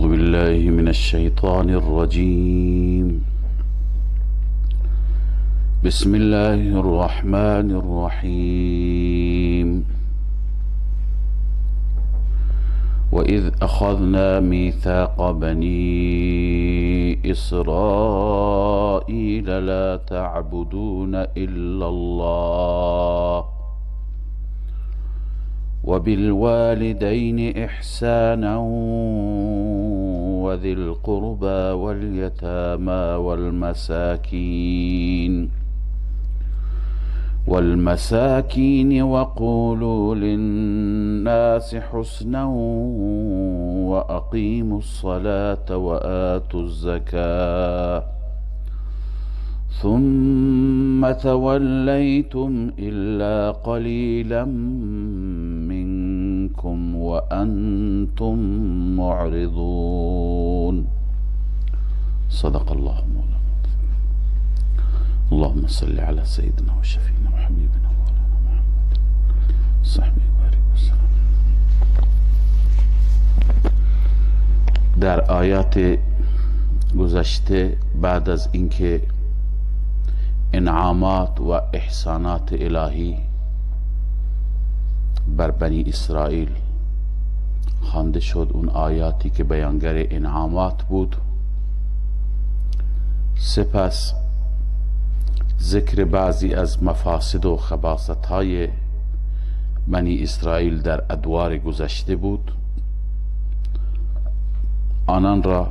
أعوذ بالله من الشيطان الرجيم. بسم الله الرحمن الرحيم. وإذ أخذنا ميثاق بني إسرائيل لا تعبدون إلا الله وبالوالدين إحسانا وذي القربى واليتامى والمساكين وقولوا للناس حسنا وأقيموا الصلاة وآتوا الزكاة ثم توليتم إلا قليلا منكم وأنتم معرضون. صدق الله مولانا. اللهم صل على سيدنا وشفينا وحبيبنا مولانا محمد صحبه وآله وسلم. در آیات گذشته بعد از اینکه انعامات و احسانات الهی بر بنی اسرائیل خوانده شد، اون آیاتی که بیانگر انعامات بود، سپس ذکر بعضی از مفاسد و خباثت های بنی اسرائیل در ادوار گذشته بود. آنان را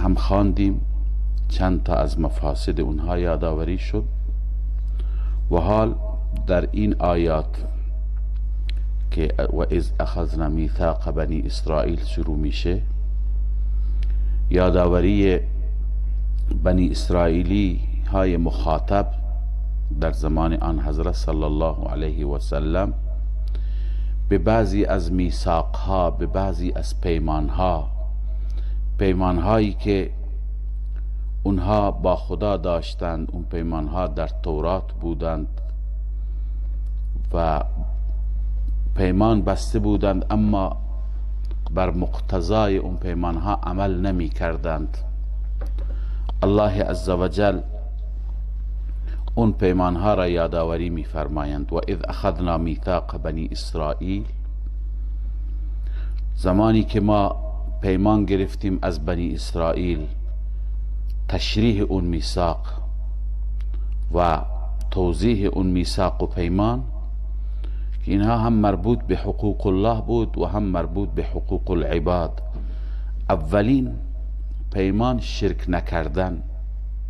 هم خواندیم، چند تا از مفاسد اونها یادآوری شد و حال در این آیات که و اذ اخذنا میثاق بنی اسرائیل شروع میشه، یادآوری بنی اسرائیلی های مخاطب در زمان آن حضرت صلی الله علیه و سلم به بعضی از میثاق ها، به بعضی از پیمان هایی که اونها با خدا داشتند. اون پیمان ها در تورات بودند و پیمان بسته بودند، اما بر مقتضای اون پیمان ها عمل نمی کردند. الله عزوجل اون پیمان ها را یادآوری می فرمایند. و اذ اخذنا میثاق بنی اسرائیل، زمانی که ما پیمان گرفتیم از بنی اسرائیل، تشریح اون میثاق و توضیح اون میثاق و پیمان که اینها هم مربوط به حقوق الله بود و هم مربوط به حقوق العباد. اولین پیمان شرک نکردن،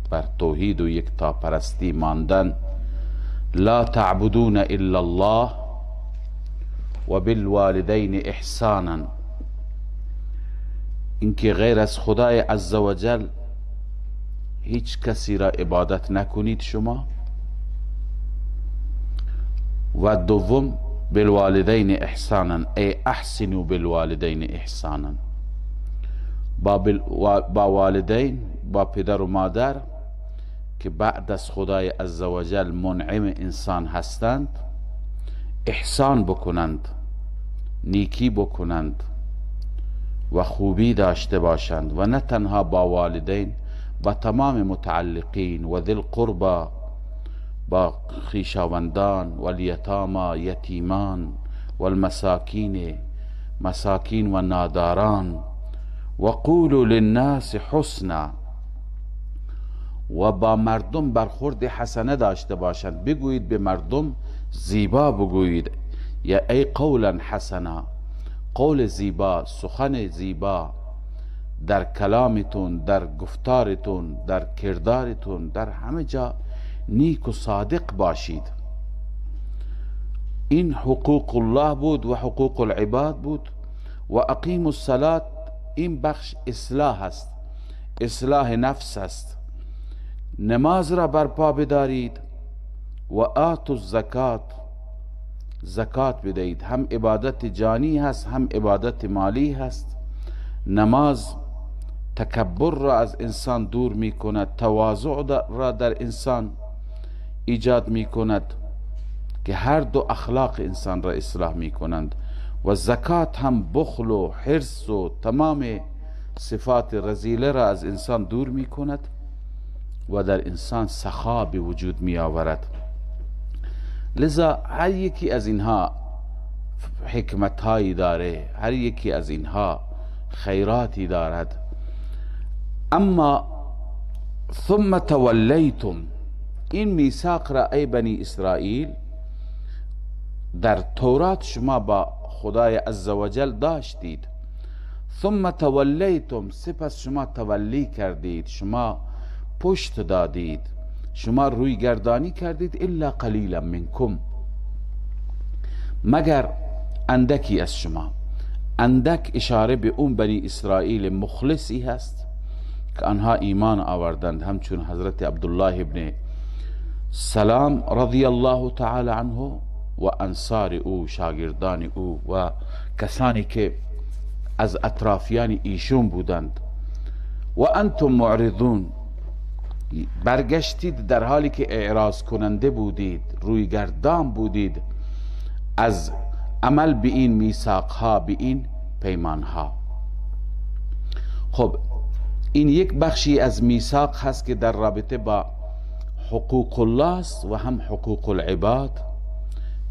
بر توحید و یکتاپرستی ماندن. لا تعبدون الا الله و بالوالدین احسانا، اینکه غیر از خدای عزوجل هیچ کسی را عبادت نکنید شما. و دوم بالوالدین احسانا، ای احسنوا بالوالدین احسانا، با والدین، با پدر و مادر که بعد از خدای عزوجل منعم انسان هستند، احسان بکنند، نیکی بکنند و خوبی داشته باشند. و نه تنها با والدین، با تمام متعلقین. و ذی القربى، با خویشاوندان، و الیتامی، یتیمان، و المساکین، مساکین و ناداران. و قولوا للناس حسنا، و با مردم برخورد حسنه داشته باشند. بگویید به مردم زیبا بگویید، یا ای قولا حسنا، قول زیبا، سخن زیبا در کلامتون، در گفتارتون، در کردارتون، در همه جا نیک و صادق باشید. این حقوق الله بود و حقوق العباد بود. و اقیموا الصلاة، این بخش اصلاح است، اصلاح نفس است. نماز را برپا بدارید. و آتوا الزکات، زکات بدهید. هم عبادت جانی هست، هم عبادت مالی هست. نماز تکبر را از انسان دور می کند، تواضع را در انسان ایجاد می کند که هر دو اخلاق انسان را اصلاح می کنند. و زکات هم بخل و حرص و تمام صفات رذیله را از انسان دور می کند و در انسان سخا به وجود می آورد. لذا هر یکی از اینها حکمت هایی داره، هر یکی از اینها خیراتی دارد. اما ثم تولیتم، این میثاق را ای بنی اسرائیل در تورات شما با خدای عزوجل داشتید. ثم تولیتم، سپس شما تولی کردید، شما پشت دادید، شما روی گردانی کردید. الا قلیلا منکم، مگر اندکی از شما. اندک اشاره به اون بنی اسرائیل مخلصی هست که آنها ایمان آوردند، همچون حضرت عبدالله ابن سلام رضی الله تعالی عنه و انصار او، شاگردان او و کسانی که از اطرافیان ایشون بودند. و انتم معرضون، برگشتید در حالی که اعراض کننده بودید، روی گردان بودید از عمل به این میثاق ها، به این پیمان ها. خب این یک بخشی از میثاق هست که در رابطه با حقوق الله است و هم حقوق العباد،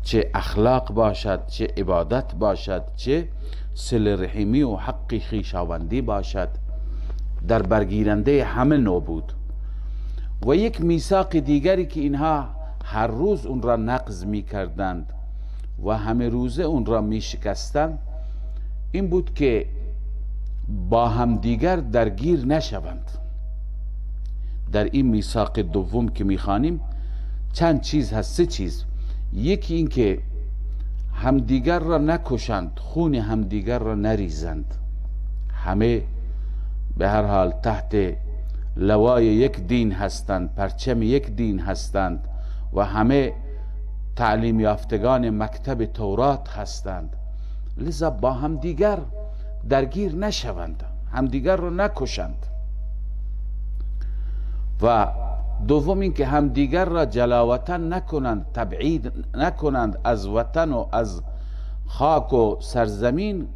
چه اخلاق باشد، چه عبادت باشد، چه صله رحمی و حق خویشاوندی باشد، در برگیرنده همه نوع بود. و یک میثاق دیگری که اینها هر روز اون را نقض می کردند و همه روزه اون را می شکستند، این بود که با همدیگر درگیر نشوند. در این میثاق دوم که میخوانیم چند چیز هست، سه چیز. یکی این که همدیگر را نکشند، خون همدیگر را نریزند، همه به هر حال تحت لوای یک دین هستند، پرچم یک دین هستند و همه تعلیم یافتگان مکتب تورات هستند. لذا با همدیگر درگیر نشوند، همدیگر را نکشند. و دوم این که همدیگر را جلاوطن نکنند، تبعید نکنند از وطن و از خاک و سرزمین،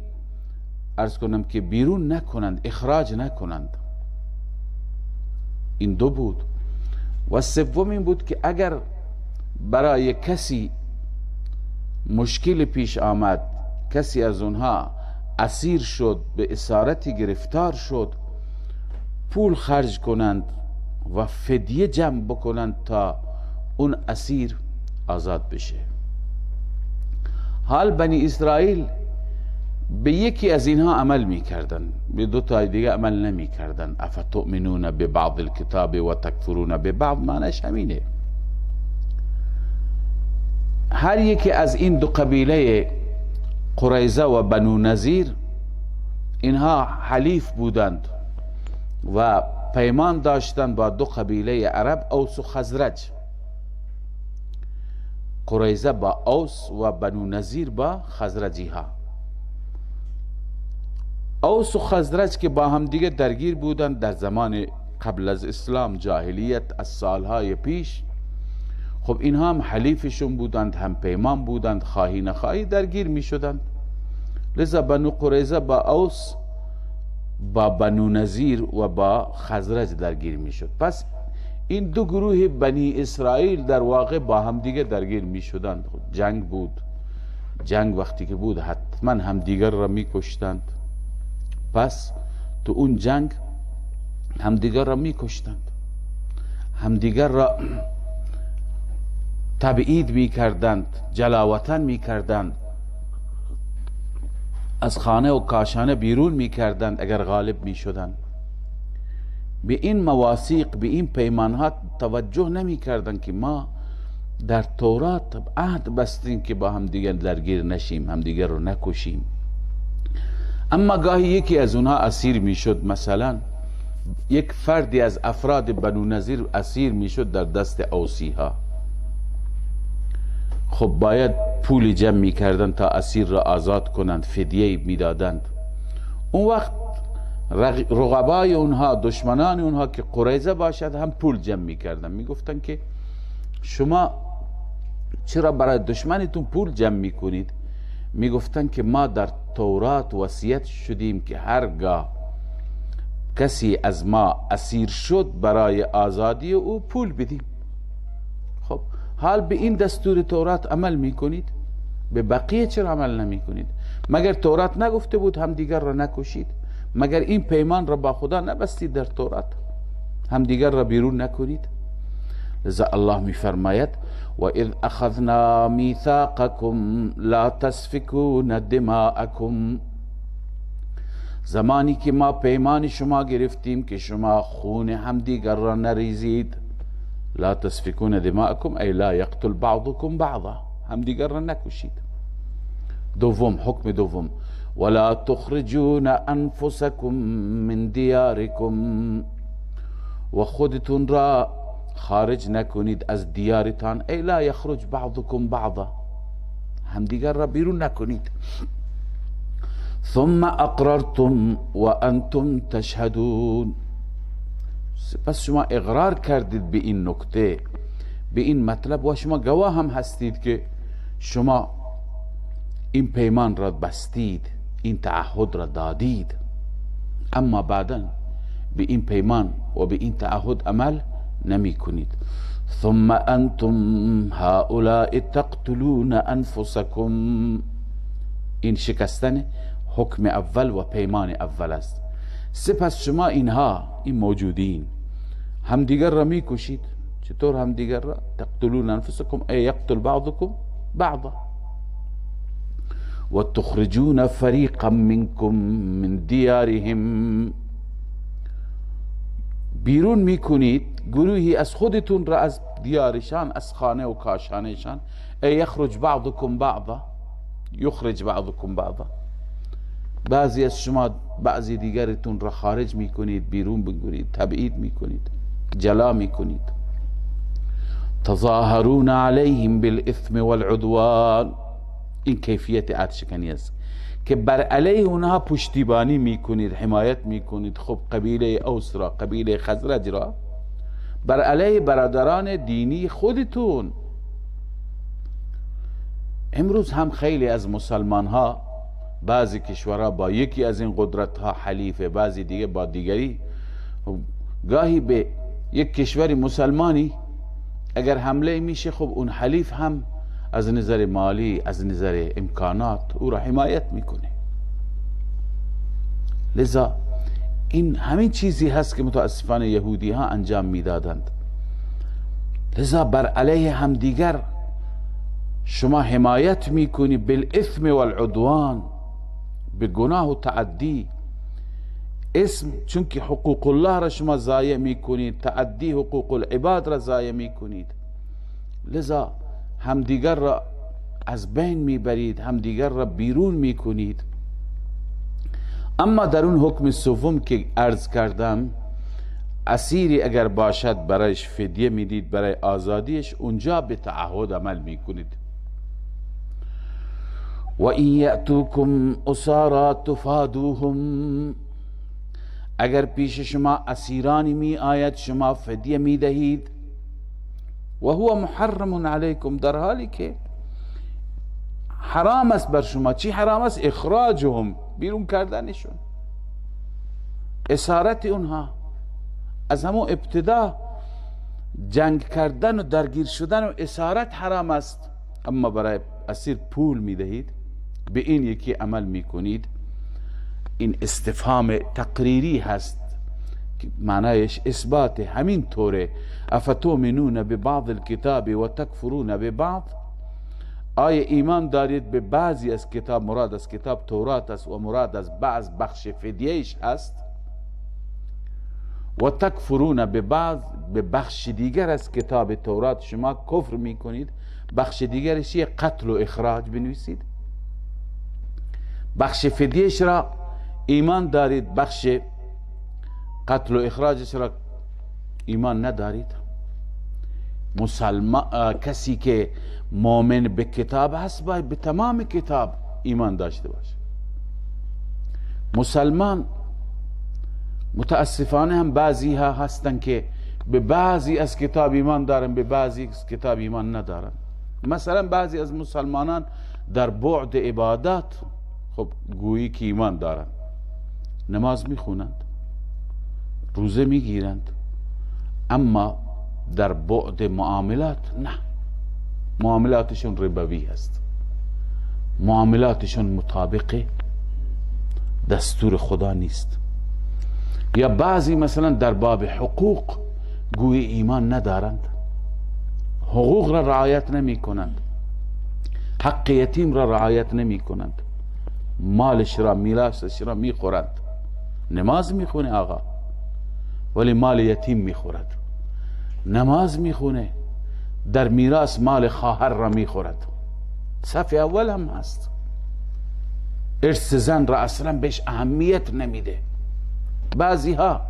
عرض کنم که بیرون نکنند، اخراج نکنند. این دو بود. و سوم این بود که اگر برای کسی مشکل پیش آمد، کسی از اونها اسیر شد، به اسارتی گرفتار شد، پول خرج کنند و فدیه جمع بکنند تا اون اسیر آزاد بشه. حال بنی اسرائیل به یکی از اینها عمل میکردن، به دو تا دیگه عمل نمیکردن. افتؤمنون ببعض الکتاب و تکفرون ببعض، معنیش همینه. هر یکی از این دو قبیله قریظه و بنو نذیر، اینها حلیف بودند و پیمان داشتند با دو قبیله عرب، اوس و خزرج. قریظه با اوس و بنو نذیر با خزرجی ها. اوس و خزرج که با هم دیگه درگیر بودند در زمان قبل از اسلام، جاهلیت، از سالهای پیش. خب اینها هم حلیفشون بودند، هم پیمان بودند، خواهی نخواهی درگیر می شدند. لذا بنو قریظه با اوس، با بنو نذیر و با خزرج درگیر می شد. پس این دو گروه بنی اسرائیل در واقع با هم دیگه درگیر می شدند. جنگ بود، جنگ وقتی که بود حتما هم دیگر را می کشتند. پس تو اون جنگ همدیگر را می کشتند، همدیگر را تبعید می کردند، جلاوطن می کردند، از خانه و کاشانه بیرون می کردند اگر غالب می شدند. به این مواثیق، به این پیمانها توجه نمی کردند که ما در تورات عهد بستیم که با همدیگر درگیر نشیم، همدیگر رو نکشیم. اما گاهی یکی از اونها اسیر می شد، مثلا یک فردی از افراد بنو نذیر اسیر می شد در دست اوسی ها. خب باید پولی جمع می کردن تا اسیر را آزاد کنند، فدیه می دادند. اون وقت رقبای اونها، دشمنان اونها که قریظه باشد، هم پول جمع می کردن. می گفتن که شما چرا برای دشمنتون پول جمع می کنید؟ می گفتن که ما در تورات وصیت شدیم که هرگاه کسی از ما اسیر شد برای آزادی او پول بدیم. خب حال به این دستور تورات عمل میکنید، به بقیه چرا عمل نمی کنید؟ مگر تورات نگفته بود همدیگر را نکشید؟ مگر این پیمان را با خدا نبستید در تورات همدیگر را بیرون نکنید؟ لذا الله می فرماید و اذ اخذنا میثاقکم لا تسفکون دماءکم، زمانی که ما پیمان شما گرفتیم که شما خون همدیگر را نریزید. لا تسفکون دماءکم ای لا یقتل بعضکم بعضا، همدیگر را نکشید. دوم، حکم دوم، ولا تخرجون انفسکم من دیارکم، و خودتون را خارج نکنید از دیارتان. ای لا یخرج بعضکم بعضا، همدیگر را بیرون نکنید. ثم اقررتم و انتم تشهدون، پس شما اقرار کردید به این نکته، به این مطلب، و شما گواه هم هستید که شما این پیمان را بستید، این تعهد را دادید، اما بعدا به این پیمان و به این تعهد عمل نمی کنید. ثم انتم هؤلاء تقتلون انفسکم، این شکستن حکم اول و پیمان اول است. سپس شما اینها، این موجودین، همدیگر را می کشید. چطور همدیگر را؟ تقتلون انفسکم ای یقتل بعضکم بعضا، و تخرجون فریقا منکم من دیارهم، بیرون می کنید گروهی از خودتون را از دیارشان، از خانه و کاشانشان. ای یخرج بعضکم بعضا، یخرج بعضکم بعضا، بعضی از شما بعضی دیگرتون را خارج می کنید، بیرون بگیرید، تبعید می کنید، جلا می کنید. تظاهرون علیهم بالاثم والعدوان، این کیفیت عهدشکنی است که بر علیه اونها پشتیبانی می کنید، حمایت می کنید. خب قبیله اوس را، قبیله خزرج را، بر علیه برادران دینی خودتون. امروز هم خیلی از مسلمان ها، بعضی کشورها با یکی از این قدرت ها حلیفه، بعضی دیگه با دیگری. گاهی به یک کشور مسلمانی اگر حمله میشه، خب اون حلیف هم از نظر مالی، از نظر امکانات او را حمایت میکنه. لذا این همین چیزی هست که متاسفانه یهودی ها انجام میدادند. لذا بر علیه همدیگر شما حمایت میکنی، بالاثم والعدوان، به گناه و تعدی. اسم چون که حقوق الله را شما ضایع میکنید، تعدی حقوق العباد را ضایع میکنید. لذا همدیگر را از بین میبرید، همدیگر را بیرون میکنید. اما در اون حکم سوم که عرض کردم، اسیری اگر باشد برایش فدیه میدید برای آزادیش، اونجا به تعهد عمل میکنید. و این یأتوکم اسارا تفادوهم، اگر پیش شما اسیرانی می آید شما فدیه می دهید. و هو محرم علیکم، در حالی که حرام است بر شما. چی حرام است؟ اخراجهم، بیرون کردنشون، اسارت اونها. از همون ابتدا جنگ کردن و درگیر شدن و اسارت حرام است، اما برای اسیر پول می دهید، به این یکی عمل می کنید. این استفهام تقریری هست که معنایش اثبات. همین طوره، افتؤمنون ببعض الکتاب و تکفرون ببعض، آیا ایمان دارید به بعضی از کتاب؟ مراد از کتاب تورات است و مراد از بعض بخش فدیهش هست. و تکفرون ببعض، به بخش دیگر از کتاب تورات شما کفر میکنید. بخش دیگرش یه قتل و اخراج بنویسید. بخش فدیهش را ایمان دارید، بخش قتل و اخراجش را ایمان ندارید. کسی که مؤمن به کتاب هست باید به تمام کتاب ایمان داشته باشه. مسلمان متاسفانه هم بعضی ها هستن که به بعضی از کتاب ایمان دارن، به بعضی از کتاب ایمان ندارن. مثلا بعضی از مسلمانان در بعد عبادات خب گویی که ایمان دارن، نماز میخونند، روزه میگیرند، اما در بعد معاملات نه، معاملاتشون ربوی هست، معاملاتشون مطابق دستور خدا نیست. یا بعضی مثلا در باب حقوق گوی ایمان ندارند، حقوق را رعایت نمی کنند، حق یتیم را رعایت نمی کنند، مالش را میراثش را می خورند. نماز میخونه آقا ولی مال یتیم میخورد، نماز میخونه در میراث مال خواهر را میخورد. صف اول هم هست. ارث زن را اصلا بهش اهمیت نمیده. بعضی ها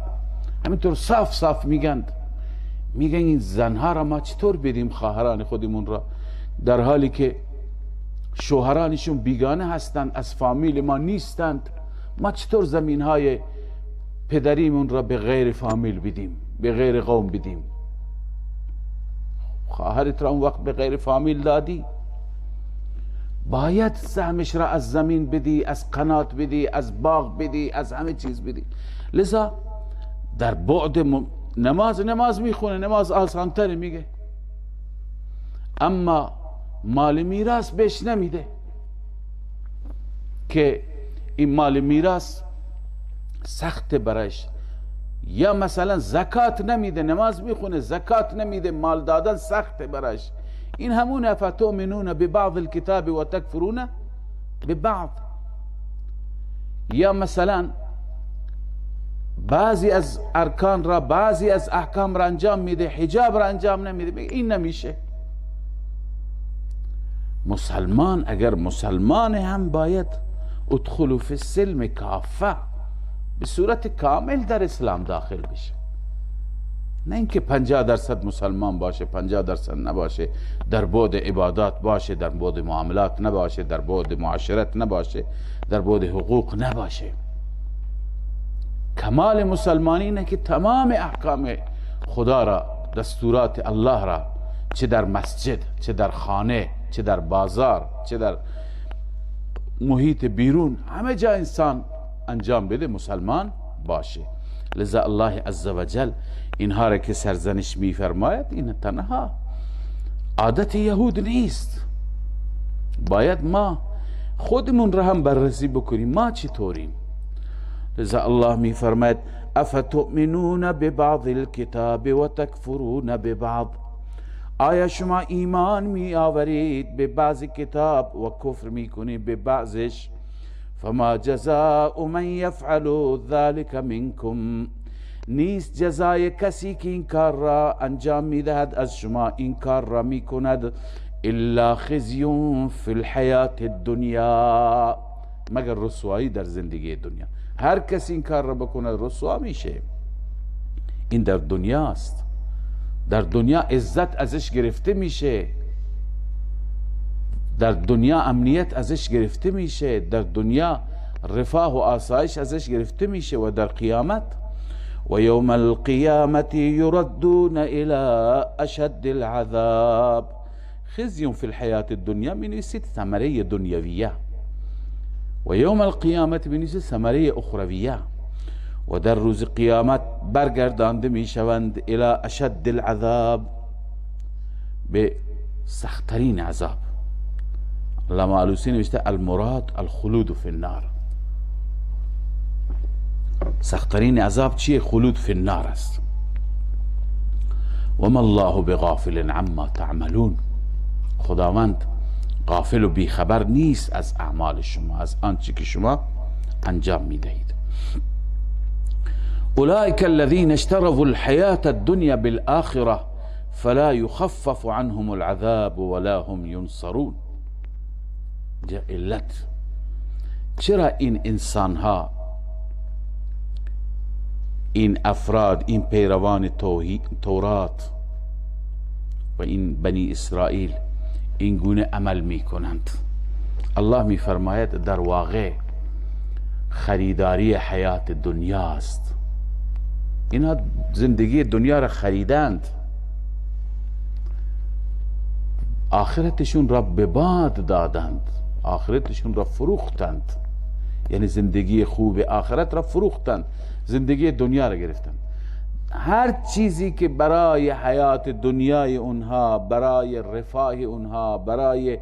همینطور صاف صاف میگن این زنها را ما چطور بدیم خواهران خودمون را، در حالی که شوهرانشون بیگانه هستند، از فامیل ما نیستند. ما چطور زمین های پدریمون را به غیر فامیل بدیم، به غیر قوم بدیم؟ خواهرت را اون وقت به غیر فامیل دادی، باید سهمش را از زمین بدی، از قنات بدی، از باغ بدی، از همه چیز بدی. لذا در بعد نماز میخونه، نماز آسانتره میگه، اما مال میراث بهش نمیده که این مال میراث سخت برایش. یا مثلا زکات نمیده، نماز میخونه زکات نمیده، مال دادن سخت برایش. این همون افتؤمنون ببعض الكتاب و تکفرون ببعض. یا مثلا بعضی از ارکان را، بعضی از احکام را انجام میده، حجاب را انجام نمیده، این نمیشه. مسلمان اگر مسلمان هم باید ادخلوا فی السلم کافه، به صورت کامل در اسلام داخل بشه، نه اینکه 50% مسلمان باشه 50% نباشه، در بعد عبادات باشه، در بعد معاملات نباشه، در بعد معاشرت نباشه، در بعد حقوق نباشه. کمال مسلمانی اینه که تمام احکام خدا را، دستورات الله را، چه در مسجد، چه در خانه، چه در بازار، چه در محیط بیرون، همه جا انسان انجام بده، مسلمان باشه. لذا الله عزوجل اینها را که سرزنش میفرماید، این تنها عادت یهود نیست. باید ما خودمون را هم بررسی بکنیم، ما چطوریم. لذا الله میفرماید افتؤمنون ببعض الكتاب و تکفرون ببعض. آیا شما ایمان می آورید به بعض کتاب و کفر می کنید به بعضش؟ فما جزاء من یفعل ذلك منکم، نیست جزای کسی که این کار را انجام می دهد از شما، این کار را می کند، الا خزی فی الحیات الدنیا، مگر رسوایی در زندگی دنیا. هر کسی این کار را بکنه رسوا میشه. این در دنیاست، در دنیا عزت ازش گرفته میشه، در دنیا امنیت ازش گرفته میشه، در دنیا رفاه و آسایش ازش گرفته میشه. و در قیامت و یوم القیامت یردون الى اشد العذاب. خزی فی الحیات الدنیا می نویسید ثمره دنیویه، و یوم القیامت می نویسید ثمره اخرویه. و در روز قیامت برگردانده می شوند الى اشد العذاب، به سختترین عذاب. علامه علوسی نوشته المراد الخلود فی النار. سختترین عذاب چیه؟ خلود فی النار است. وما الله بغافل عما تعملون. خداوند غافل و بیخبر نیست از اعمال شما، از آنچه که شما انجام می دهید. اولئک الذین اشتروا الحیاة الدنیا بالآخرة فلا یخفف عنهم العذاب ولا هم ینصرون. علت چرا این انسان ها، این افراد، این پیروان تورات و این بنی اسرائیل این گونه عمل می کنند؟ الله می فرماید در واقع خریداری حیات دنیا است. اینها زندگی دنیا را خریدند، آخرتشون را به باد دادند، آخرتشون را فروختند. یعنی زندگی خوب آخرت را فروختند، زندگی دنیا را گرفتند. هر چیزی که برای حیات دنیای اونها، برای رفاه اونها، برای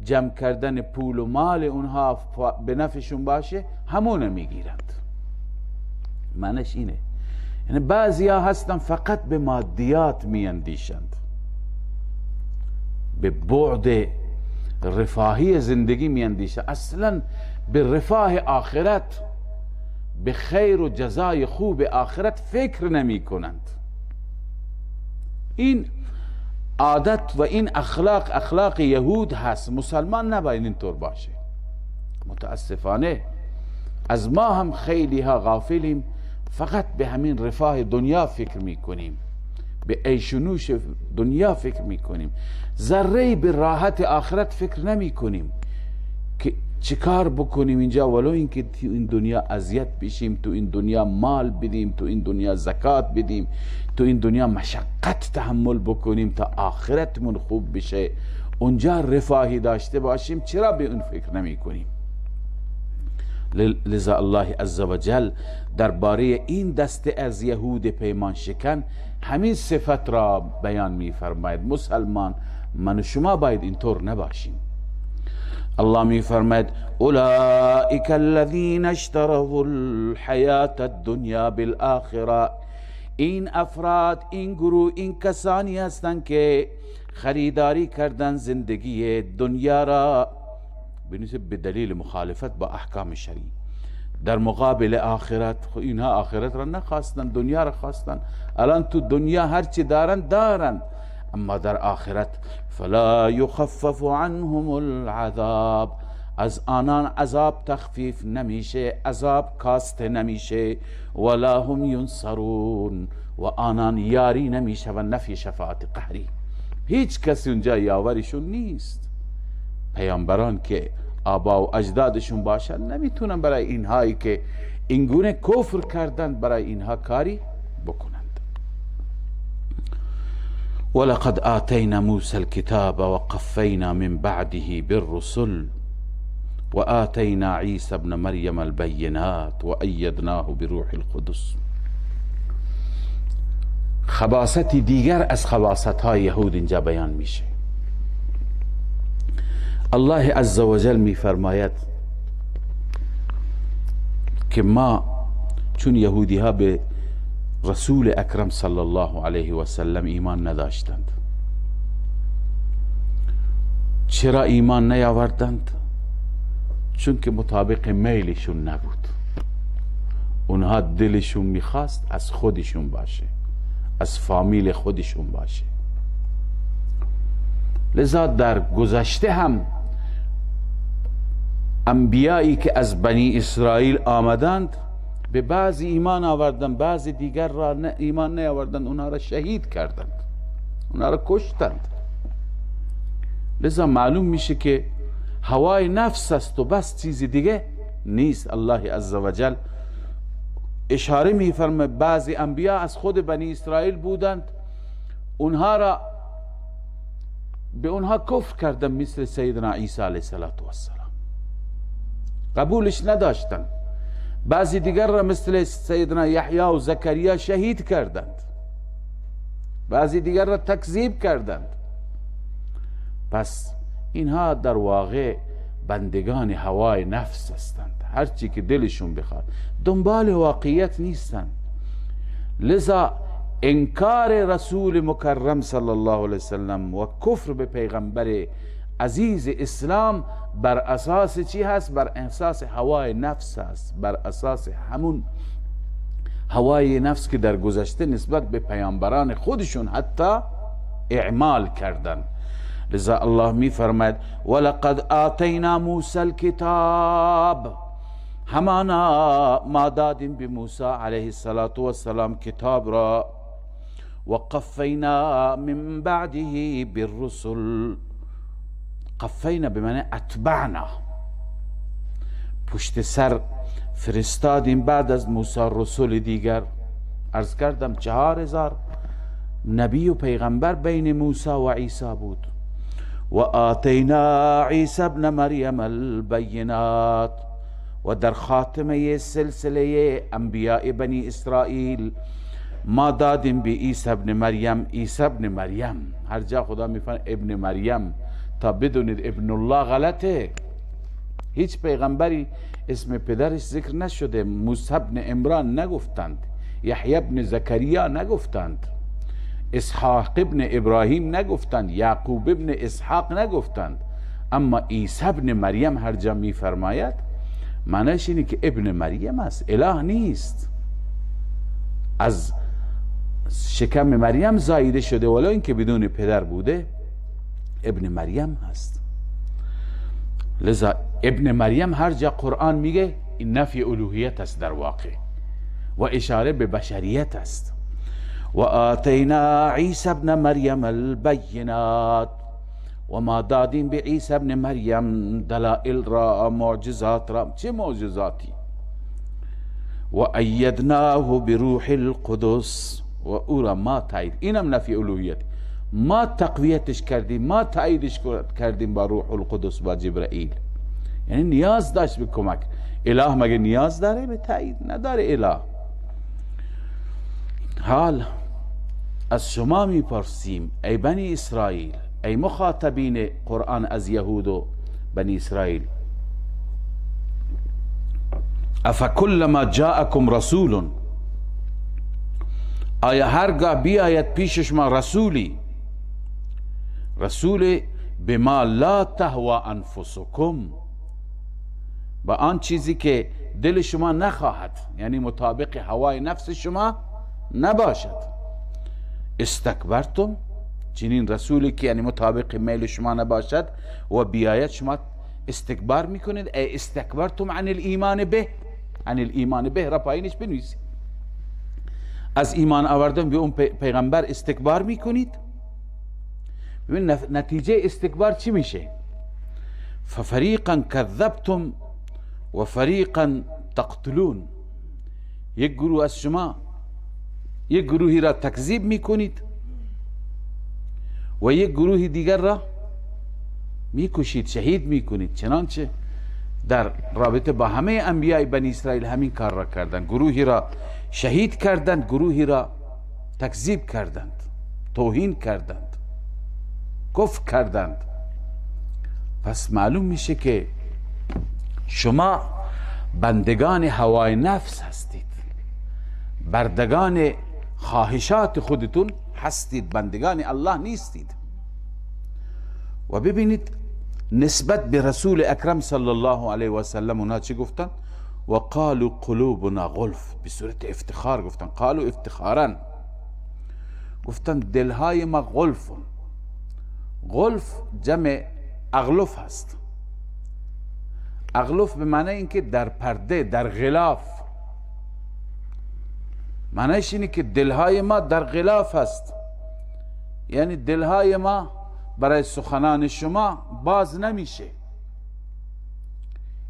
جمع کردن پول و مال اونها به نفعشون باشه همون میگیرند. معنیش اینه، یعنی بعضی ها هستن فقط به مادیات میاندیشند، به بعد رفاهی زندگی میاندیشند، اصلا به رفاه آخرت، به خیر و جزای خوب آخرت فکر نمی کنند. این عادت و این اخلاق یهود هست. مسلمان نباید اینطور باشه. متاسفانه از ما هم خیلی ها غافلیم، فقط به همین رفاه دنیا فکر میکنیم، به عیش و نوش دنیا فکر میکنیم، ذره به راحت آخرت فکر نمی کنیم که چیکار بکنیم اینجا، ولو اینکه تو این دنیا اذیت بشیم، تو این دنیا مال بدیم، تو این دنیا زکات بدیم، تو این دنیا مشقت تحمل بکنیم تا آخرتمون خوب بشه، اونجا رفاهی داشته باشیم. چرا به اون فکر نمی کنیم؟ لذا الله عزوجل درباره این دسته از یهود پیمان شکن همین صفت را بیان می فرماید. مسلمان من و شما باید اینطور نباشیم. الله می فرماید اولئک الذین اشتروا الحیات الدنیا بالآخره، این افراد، این گروه، این کسانی هستند که خریداری کردن زندگی دنیا را به دلیل مخالفت با احکام شرعی در مقابل آخرت. اینها آخرت را نخواستن، دنیا را خواستن. الان تو دنیا هرچی دارن، اما در آخرت فلا یخفف عنهم العذاب، از آنان عذاب تخفیف نمیشه، عذاب کاسته نمیشه. ولا هم ینصرون، و آنان یاری نمیشه و نفی شفاعت قهری، هیچ کسی اونجا یاوریشون نیست. پیامبران که آبا و اجدادشون باشن نمیتونن برای اینهایی که اینگونه کفر کردن برای اینها کاری بکنند. ولقد آتینا موسی الكتاب وقفینا من بعده بالرسل وآتینا عیسی ابن مریم البینات وأیدناه بروح القدس. خباثتی دیگر از خباثت های یهود اینجا بیان میشه. الله عزوجل می فرماید که ما چون یهودی ها به رسول اکرم صلی الله علیه و سلم ایمان نداشتند. چرا ایمان نیاوردند؟ چون که مطابق میلشون نبود. اونها دلشون میخواست از خودشون باشه، از فامیل خودشون باشه. لذا در گذشته هم انبیایی که از بنی اسرائیل آمدند به بعضی ایمان آوردند، بعضی دیگر را ایمان نیاوردند، اونها را شهید کردند، اونها را کشتند. لذا معلوم میشه که هوای نفس است و بس، چیز دیگه نیست. الله عزوجل اشاره میفرمه بعضی انبیا از خود بنی اسرائیل بودند، اونها را به اونها کفر کردن، مثل سیدنا عیسی علیه السلام قبولش نداشتن. بعضی دیگر را مثل سیدنا یحیی و زکریا شهید کردند، بعضی دیگر را تکذیب کردند. پس اینها در واقع بندگان هوای نفس هستند، هرچی که دلشون بخواد، دنبال واقعیت نیستند. لذا انکار رسول مکرم صلی الله علیه وسلم و کفر به پیغمبر عزیز اسلام بر اساس چی هست؟ بر اساس هوای نفس هست، بر اساس همون هوای نفس که در گذشته نسبت به پیامبران خودشون حتی اعمال کردن. لذا الله می فرماید ولقد آتینا موسی الکتاب، همانا ما دادیم به موسی علیه السلام کتاب را، وقفینا من بعده بالرسل، قفینا به معنی اتبعنا، پشت سر فرستادیم بعد از موسی رسول دیگر. عرض کردم 4000 نبی و پیغمبر بین موسی و عیسی بود. و آتینا عیسی ابن مریم البینات، و در خاتمه سلسله انبیاء بنی اسرائیل ما دادیم به عیسی ابن مریم. عیسی ابن مریم، هر جا خدا میفرماید ابن مریم، تا بدونید ابن الله غلطه. هیچ پیغمبری اسم پدرش ذکر نشده. موسی ابن عمران نگفتند، یحیی ابن زکریا نگفتند، اسحاق ابن ابراهیم نگفتند، یعقوب ابن اسحاق نگفتند. اما عیسی ابن مریم هر جا میفرماید معنیش اینه که ابن مریم است، اله نیست، از شکم مریم زاییده شده، ولو اینکه بدون پدر بوده ابن مریم هست. لذا ابن مریم هر جا قرآن میگه این نفی الوهیت است در واقع و اشاره به بشریت است. و آتینا عیسی ابن مریم البینات، و ما دادیم به عیسی ابن مریم دلائل را، معجزات را. چه معجزاتی؟ و ایدناه بروح القدس، و او را ما تایید، اینم نفی الوهیت، ما تقویتش کردیم، ما تاییدش کردیم با روح القدس و جبرائیل. یعنی نیاز داشت به کمک. اله مگه نیاز داره به تایید؟ نداره اله. حال از شما میپرسیم ای بنی اسرائیل، ای مخاطبین قرآن از یهود و بنی اسرائیل، افکلما جاءکم رسول، آیا هرگاه بیاید پیش شما رسولی، رسول بما لا تهوى انفسکم، با آن چیزی که دل شما نخواهد، یعنی مطابق هوای نفس شما نباشد، استکبرتم، چنین رسولی که یعنی مطابق میل شما نباشد و بیاید شما استکبار میکنید. ای استکبرتم عن الایمان به، عن الایمان به را پایینش بنویسید، از ایمان آوردن به اون پیغمبر استکبار میکنید. ببین نتیجه استکبار چی میشه؟ ففریقا کذبتم و فریقا تقتلون، یک گروه از شما یک گروهی را تکذیب میکنید و یک گروه دیگر را میکشید، شهید میکنید. چنانچه در رابطه با همه انبیاء بنی اسرائیل همین کار را کردند، گروهی را شهید کردند، گروهی را تکذیب کردند، توهین کردند، کفر کردند. پس معلوم میشه که شما بندگان هوای نفس هستید، بردگان خواهشات خودتون هستید، بندگان الله نیستید. و ببینید نسبت به رسول اکرم صلی الله علیه و سلم اونا چی گفتن؟ و قالوا قلوبنا غلف، به صورت افتخار گفتن، قالوا افتخارا، گفتن دلهای ما غلف. غلف جمع اغلف هست. اغلف به معنی اینکه در پرده، در غلاف. معنیش اینه که دلهای ما در غلاف هست، یعنی دلهای ما برای سخنان شما باز نمیشه.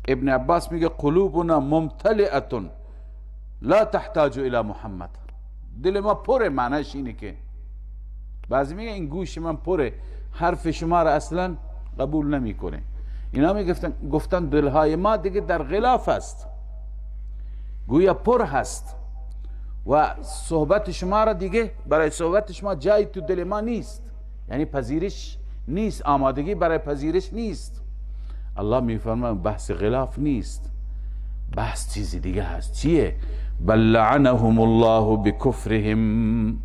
ابن عباس میگه قلوبنا ممتلئه لا تحتاج الى محمد، دل ما پره. معنیش اینه که بعضی میگه این گوش من پره، حرف شما را اصلا قبول نمیکنه. اینا گفتن دلهای ما دیگه در غلاف است، گویا پر هست و صحبت شما را دیگه، برای صحبت شما جایی تو دل ما نیست، یعنی پذیرش نیست، آمادگی برای پذیرش نیست. الله میفرماید بحث غلاف نیست، بحث چیزی دیگه هست. چیه؟ بل لعنهم الله بکفرهم،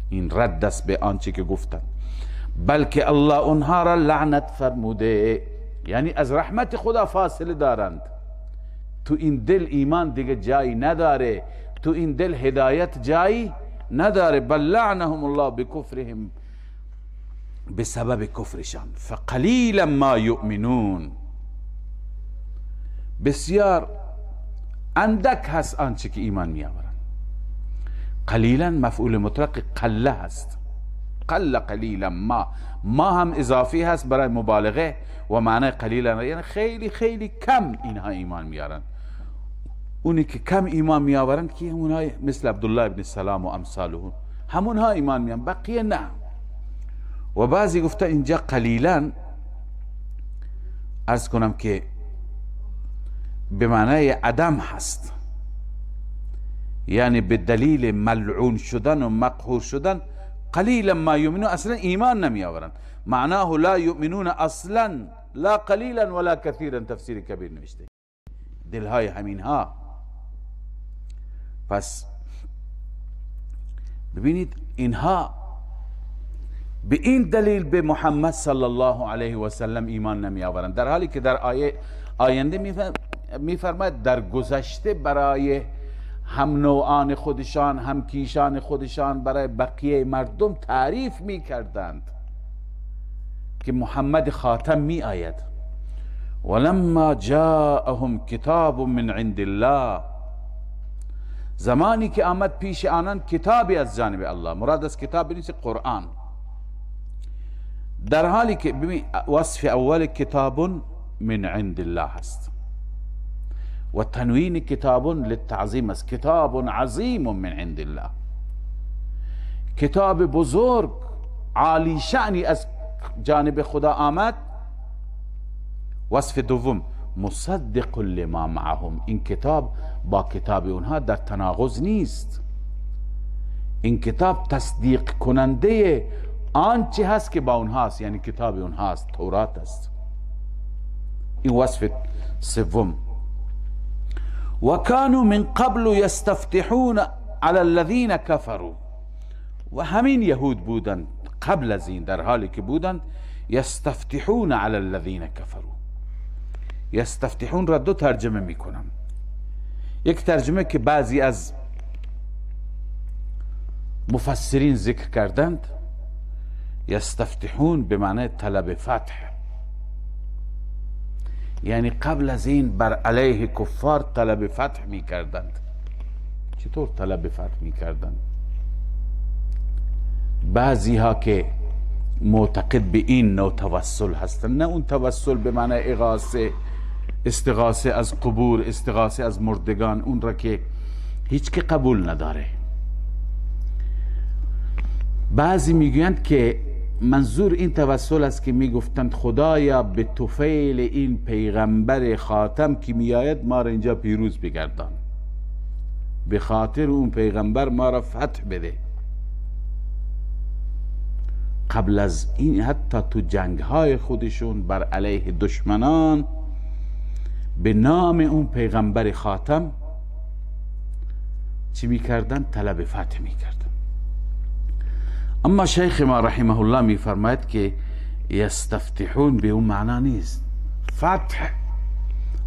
این رد است به آنچه که گفتن، بلکه الله اونها را لعنت فرموده، یعنی از رحمت خدا فاصله دارند. تو این دل ایمان دیگه جایی نداره، تو این دل هدایت جایی نداره. بل لعنهم الله بکفرهم، به سبب کفرشان. فقلیلا ما یؤمنون، بسیار اندک هست آنچه که ایمان می آورند. قلیلا مفعول مطلق قله هست، قل قلیلا ما هم اضافی هست برای مبالغه و معنی قلیلا یعنی خیلی خیلی کم اینها ایمان میارن. اونی که کم ایمان میآورن که اونها مثل عبدالله ابن سلام و امثاله، همونها ایمان میان، بقیه نه. و بعضی گفته اینجا قلیلا عرض کنم که به معنی عدم هست، یعنی به دلیل ملعون شدن و مقهور شدن قلیلا ما یؤمنون، اصلا ایمان نمی آورند. معناه لا یؤمنون اصلا لا قلیلا ولا کثیرا، تفسیر کبیر نوشته. دلهای همین ها. پس ببینید اینها به این دلیل به محمد صلی الله علیه و سلم ایمان نمی آورند، در حالی که در آینده میفرماید در گذشته برای هم نوعان خودشان، هم کیشان خودشان، برای بقیه مردم تعریف می کردند که محمد خاتم می آید. ولما جاءهم کتاب من عند الله، زمانی که آمد پیش آنان کتابی از جانب الله، مراد از کتاب نیست قرآن، در حالی که ببین وصف اول کتاب من عند الله هست و تنوین کتاب للتعظیم است. کتاب عظیم من عند الله، کتاب بزرگ عالی شأنی از جانب خدا آمد. وصف دوم مصدق لما معهم، این کتاب با کتاب اونها در تناقض نیست، این کتاب تصدیق کننده آنچه هست که با اونهاست، یعنی کتاب اونهاست، تورات است. این وصف سوم. و كانوا من قبل یستفتحون على الذین کفروا، و همین یهود بودند قبل از این، در حالی که بودند یستفتحون على الذین کفروا. یستفتحون را دو ترجمه میکنم. یک ترجمه که بعضی از مفسرین ذکر کردند، یستفتحون به معنی طلب فتح، یعنی قبل از این بر علیه کفار طلب فتح می کردند. چطور طلب فتح می کردند؟ بعضی ها که معتقد به این نوع توسل هستند، نه اون توسل به معنی اغاثه، استغاثه از قبور، استغاثه از مردگان، اون را که هیچ که قبول نداره. بعضی میگویند که منظور این توسل است که میگفتند خدایا به طفیل این پیغمبر خاتم که میآید ما را اینجا پیروز بگردان، به خاطر اون پیغمبر ما را فتح بده. قبل از این حتی تو جنگ های خودشون بر علیه دشمنان به نام اون پیغمبر خاتم چی میکردن؟ طلب فتح میکردن. اما شیخ ما رحمه الله میفرماید که یستفتحون به اون معنا نیست. فتح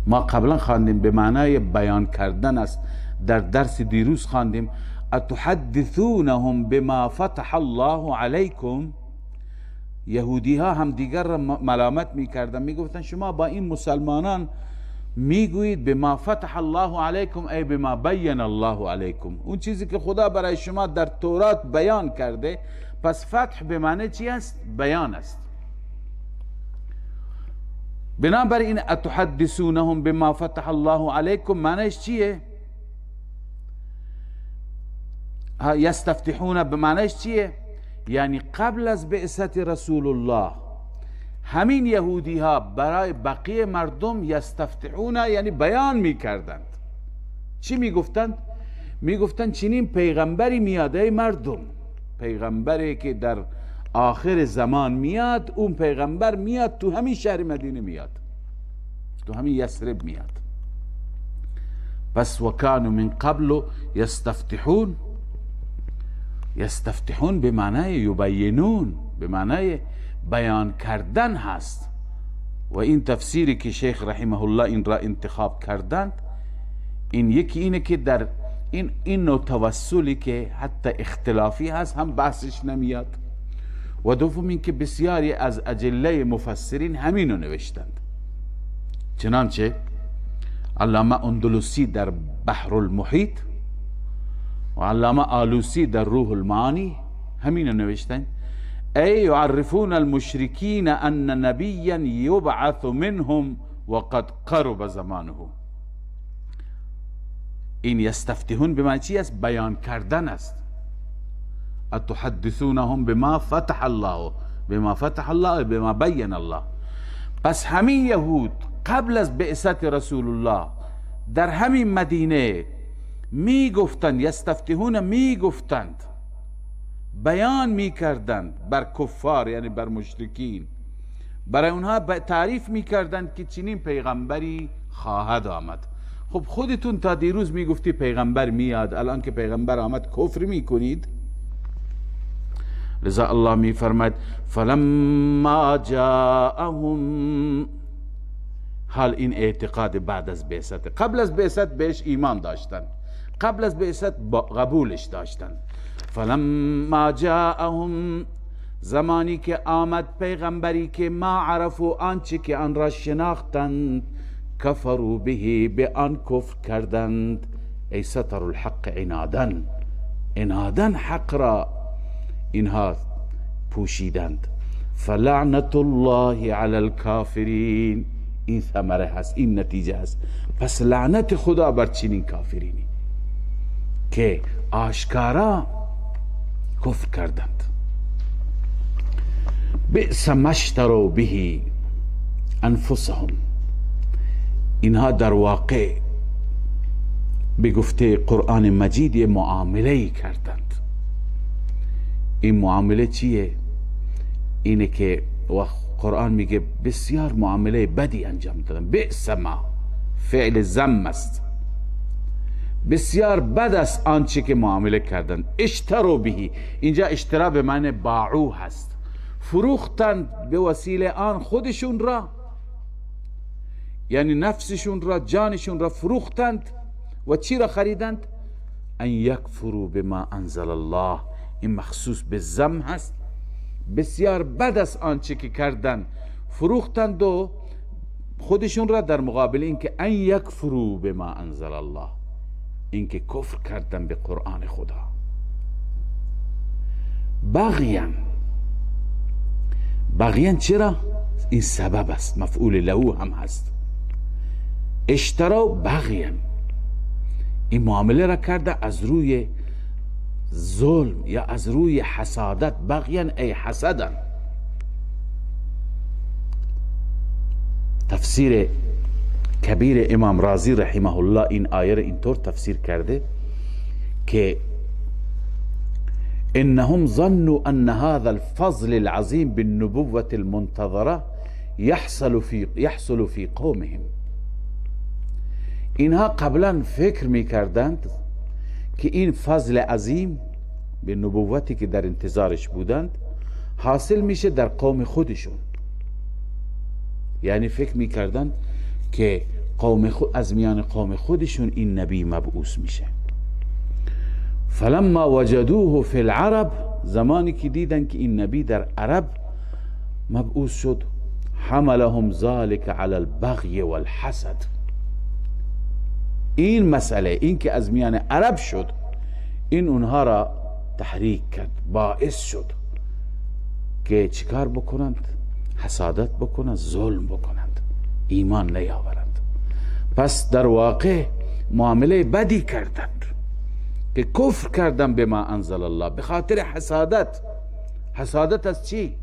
ما قبلا خواندیم به معنای بیان کردن است. در درس دیروز خواندیم اتحدثونهم بما فتح الله علیکم. یهودی ها هم دیگر را ملامت میکردن، میگفتن شما با این مسلمانان میگویید بما فتح الله علیکم ای بما بین الله علیکم، اون چیزی که خدا برای شما در تورات بیان کرده. پس فتح به معنی چی است؟ بیان است. بنابراین اتحدثونهم بما فتح الله علیکم معنیش چیه؟ یستفتحون به معنیش چیه؟ یعنی قبل از بعثت رسول الله همین یهودی ها برای بقیه مردم یستفتحون یعنی بیان میکردند. چی میگفتند؟ میگفتند چنین پیغمبری میاد ای مردم، پیغمبری که در آخر زمان میاد، اون پیغمبر میاد تو همین شهر مدینه میاد، تو همین یثرب میاد. پس وکانوا من قبل یستفتحون، یستفتحون به معنای یبینون، به معنای بیان کردن هست. و این تفسیری که شیخ رحمه الله این را انتخاب کردند، این یکی اینه که در این نوع توسلی که حتی اختلافی هست هم بحثش نمیاد، و دوم این که بسیاری از اجله مفسرین همینو نوشتند. چنانچه علامه اندلسی در بحر المحیط و علامه آلوسی در روح المعانی همینو نوشتند. ای یعرفون المشرکین ان نبیا یبعث منهم وقد قرب زمانه. این یستفتحون به معنی چی است؟ بیان کردن است. اتحدثونهم بما فتح الله، بما فتح الله بما بین الله. پس همین یهود قبل از بعثت رسول الله در همین مدینه می گفتند، یستفتحون می گفتند، بیان می کردند بر کفار یعنی بر مشرکین، برای اونها تعریف می کردند که چنین پیغمبری خواهد آمد. خب خودتون تا دیروز می گفتی پیغمبر میاد، الان که پیغمبر آمد کفر می کنید. لذا الله می فرماید فلما جاءهم، حال این اعتقاد بعد از بعثت، قبل از بعثت بهش ایمان داشتن، قبل از بعثت قبولش داشتن. فلما جاءهم، زمانی که آمد پیغمبری که ما عرفوا، آنچه که آن را شناختند، کفروا به، به آن کفر کردند. ای ستر الحق عنادا، عنادا حق را اینها پوشیدند. فلعنت الله علی الکافرین، این ثمره هست، این نتیجه هست. پس لعنت خدا بر چنین کافرینی که آشکارا کفر کردند. بئس ما اشتروا به انفسهم، اینها در واقع به گفته قرآن مجید یه معامله کردند. این معامله چیه؟ اینه که قرآن میگه بسیار معامله بدی انجام دادن. بئس ما فعل ذم است، بسیار بد است آنچه که معامله کردند. اشتروا به، اینجا اشترا به معنی باعو هست، فروختند به وسیله آن خودشون را، یعنی نفسشون را، جانشون را فروختند. و چی را خریدند؟ ان یکفروا بما انزل الله، این مخصوص به ذم هست. بسیار بد است آنچه که کردند، فروختند و خودشون را در مقابل اینکه ان یکفروا بما انزل الله، اینکه کفر کردن به قرآن خدا. بغیان چرا؟ این سبب است، مفعول له هم هست. اشترا بغیان، این معامله را کرده از روی ظلم یا از روی حسادت. بغیان ای حسدا. تفسیر کبیر امام رازی رحمه الله این آیه را اینطور تفسیر کرده که انهم ظنوا ان هذا الفضل العظیم بالنبوة المنتظره يحصل في قومهم. اینها قبلا فکر میکردند که این فضل عظیم به نبوتی که در انتظارش بودند حاصل میشه در قوم خودشون. یعنی فکر میکردند که از میان قوم خودشون این نبی مبعوث میشه. فلما وجدوه فی العرب، زمانی که دیدن که این نبی در عرب مبعوث شد، حملهم ذلك علی البغی والحسد. این مسئله، این که از میان عرب شد، این اونها را تحریک کرد، باعث شد که چیکار بکنند؟ حسادت بکنند، ظلم بکنند، ایمان نیاورند. پس در واقع معامله بدی کردند که کفر کردند به ما انزل الله به خاطر حسادت. حسادت از چی؟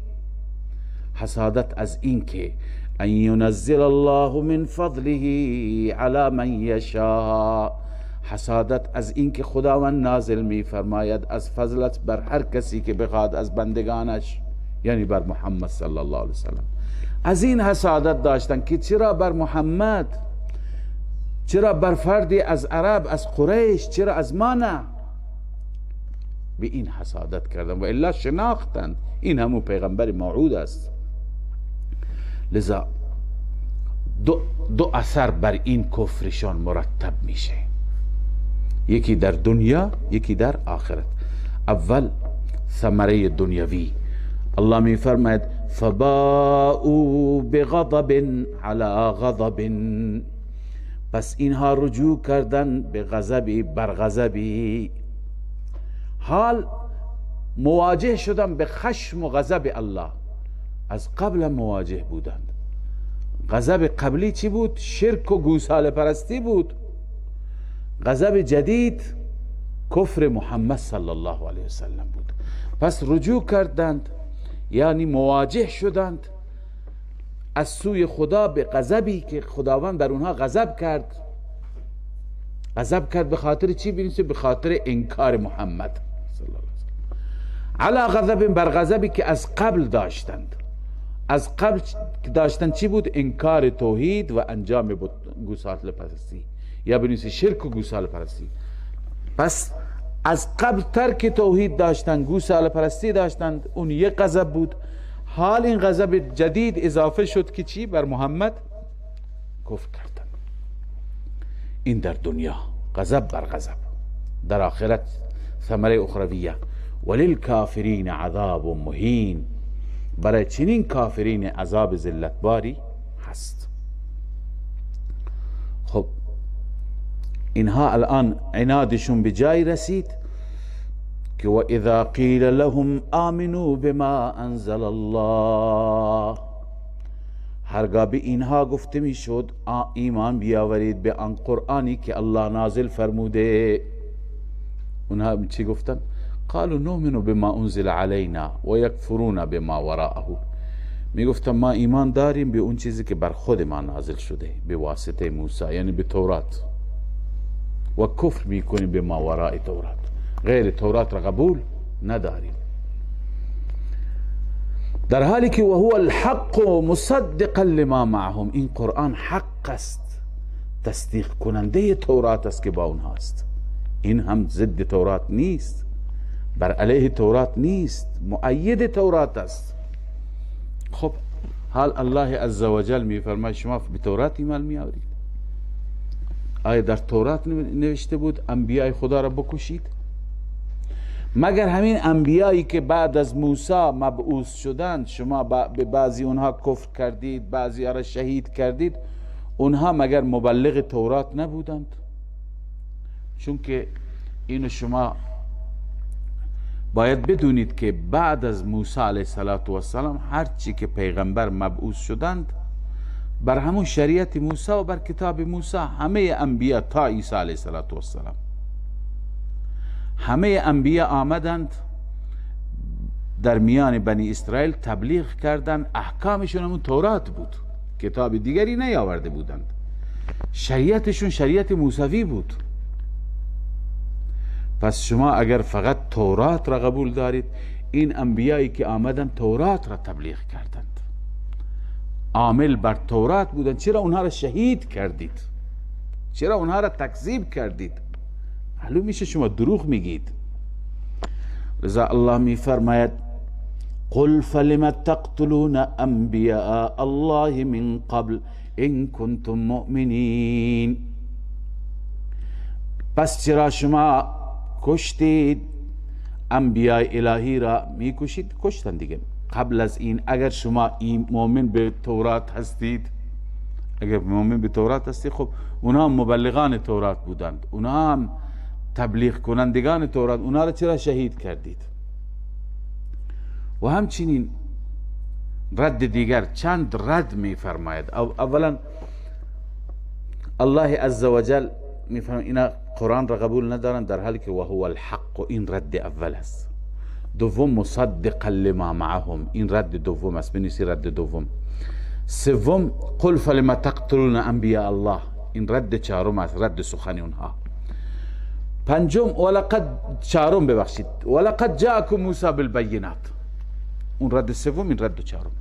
حسادت از این که ان ينزل الله من فضله على من یشاء، حسادت از این که خداوند نازل می فرماید از فضلت بر هر کسی که بخواد از بندگانش، یعنی بر محمد صلی الله علیه وسلم. از این حسادت داشتن که چرا بر محمد، چرا بر فردی از عرب، از قریش، چرا از ما نه؟ به این حسادت کردن و الا شناختن این همون پیغمبر موعود است. لذا دو اثر بر این کفرشان مرتب میشه، یکی در دنیا، یکی در آخرت. اول ثمره دنیوی، الله می فرماید فباؤوا بغضب علی غضب، پس اینها رجوع کردن به غضبی بر غضبی، حال مواجه شدن به خشم و غضب الله. از قبل مواجه بودند. غضب قبلی چی بود؟ شرک و گوساله پرستی بود. غضب جدید کفر محمد صلی الله علیه وسلم بود. پس رجوع کردند، یعنی مواجه شدند از سوی خدا به غضبی که خداوند بر اونها غضب کرد. غضب کرد به خاطر چی؟ ببینید به خاطر انکار محمد صلی الله علیه و علی غضب، بر غضبی که از قبل داشتند. از قبل داشتن چی بود؟ انکار توحید و انجام گوساله پرستی، یا بنویسی شرک و گوساله پرستی. پس از قبل ترک توحید داشتن، گوساله پرستی داشتند، اون یک غضب بود. حال این غضب جدید اضافه شد که چی؟ بر محمد کفر کردن. این در دنیا غضب بر غضب، در آخرت ثمره اخرویه. وللکافرین عذاب مهین، برای چنین کافرین عذاب ذلتباری هست. خب اینها الان عنادشون به جای رسید که و اذا قیل لهم آمنوا بما انزل الله، هرگاه به اینها گفته می شد ایمان بیاورید به آن قرآنی که الله نازل فرموده، اونها چی گفتن؟ قالوا نؤمن بما انزل علينا و یکفرون بما وراءه، می گفتن ما ایمان داریم به اون چیزی که بر خود ما نازل شده به واسطه موسی، یعنی به تورات، و کفر میکنیم به ما وراء تورات، غیر تورات را قبول نداریم. در حالی که و هو الحق مصدقا لما معهم، این قرآن حق است، تصدیق کننده تورات است که با اونهاست. این هم ضد تورات نیست، بر علیه تورات نیست، مؤید تورات است. خب حال الله عزوجل می فرماید شما به تورات ایمان می آورید؟ آیا در تورات نوشته بود انبیاء خدا را بکشید؟ مگر همین انبیایی که بعد از موسی مبعوث شدند شما به بعضی اونها کفر کردید، بعضی را شهید کردید، اونها مگر مبلغ تورات نبودند؟ چون که اینو شما باید بدونید که بعد از موسی علیه السلام هر چی که پیغمبر مبعوث شدند بر همون شریعت موسی و بر کتاب موسی همه انبیا تا عیسی علیه السلام همه انبیا آمدند در میان بنی اسرائیل تبلیغ کردند، احکامشون همون تورات بود، کتاب دیگری نیاورده بودند، شریعتشون شریعت موسوی بود. پس شما اگر فقط تورات را قبول دارید، این انبیایی که آمدن تورات را تبلیغ کردند، عامل بر تورات بودند، چرا اونها را شهید کردید؟ چرا اونها را تکذیب کردید؟ معلوم میشه شما دروغ میگید. لذا الله میفرماید قل فلم تقتلون انبیاء الله من قبل ان کنتم مؤمنین، پس چرا شما کشتید انبیاء الهی را؟ میکشید، کشتن دیگه قبل از این. اگر شما مؤمن به تورات هستید، اگر مؤمن به تورات هستید، خب اونها هم مبلغان تورات بودند، اونها هم تبلیغ کنندگان تورات، اونها را چرا شهید کردید؟ و همچنین رد دیگر، چند رد میفرماید. اولا الله عزوجل میفرماید اینا قرآن را قبول ندارن در حالی که و هو الحق، و این رد اول است. دوم مصدقا لما معهم، این رد دوم است، بنویسی رد دوم. سوم قل فلم تقتلون انبیاء الله، این رد چهارم است، رد سخن اونها. پنجم چهارم ببخشید ولقد جاءکم موسی بالبینات، اون رد سوم، این رد چهارم.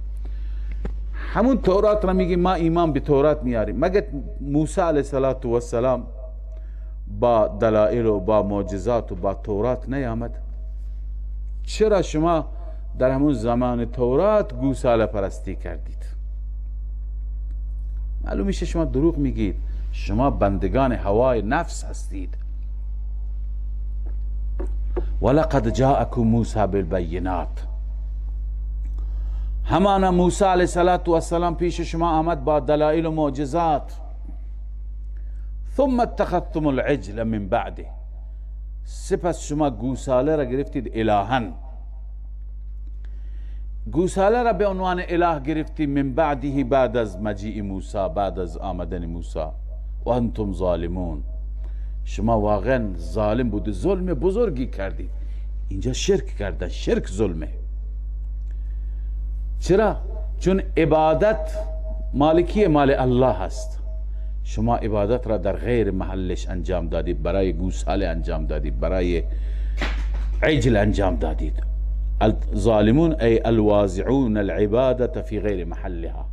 همون تورات را میگی ما ایمان به تورات میاریم، مگر موسی علیه السلام با دلائل و با معجزات و با تورات نیامد؟ چرا شما در همون زمان تورات گوساله پرستی کردید؟ معلوم میشه شما دروغ میگید، شما بندگان هوای نفس هستید. ولقد جاءکم موسی بالبینات، همانا موسی علیه السلام پیش شما آمد با دلائل و معجزات. ثم اتخذتم العجل من بعده، سپس شما گوساله را گرفتید الها، گوساله را به عنوان اله گرفتید من بعده، بعد از مجیء موسی، بعد از آمدن موسی. و انتم ظالمون، شما واقعا ظالم بود، ظلم بزرگی کردید. اینجا شرک کردن، شرک ظلمه. چرا؟ چون عبادت مالکی مال الله هست، شما عبادت را در غیر محلش انجام دادید، برای گوساله انجام دادید، برای عجل انجام دادید. الظالمون ای الوازعون العبادة فی غیر محلها،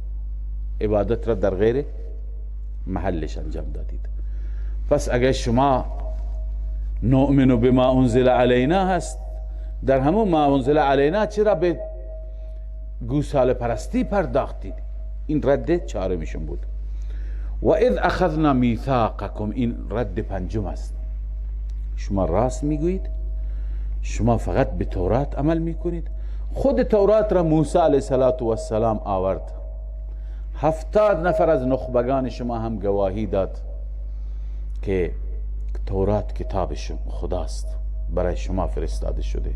عبادت را در غیر محلش انجام دادید. پس اگر شما نؤمن بما انزل علینا هست، در همون ما انزل علینا چرا به گوساله پرستی پرداختید؟ این رد چهارمیشون بود. و اذ اخذنا میثاقکم، این رد پنجم است. شما راست میگویید، شما فقط به تورات عمل میکنید. خود تورات را موسی علیه السلام آورد، 70 نفر از نخبگان شما هم گواهی داد که تورات کتاب خداست، برای شما فرستاده شده.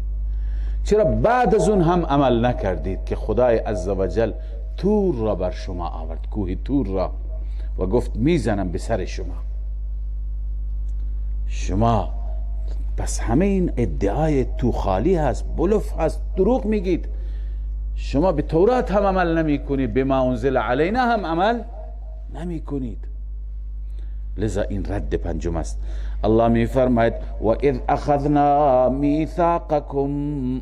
چرا بعد از اون هم عمل نکردید که خدای عزوجل تور را بر شما آورد، کوه تور را، و گفت میزنم به سر شما. شما پس همه این ادعای تو خالی هست، بلوف هست، دروغ میگید. شما به تورات هم عمل نمی کنید، به ما انزل علینا هم عمل نمی کنید. لذا این رد پنجم است. الله می فرماید و اذ اخذنا میثاقکم،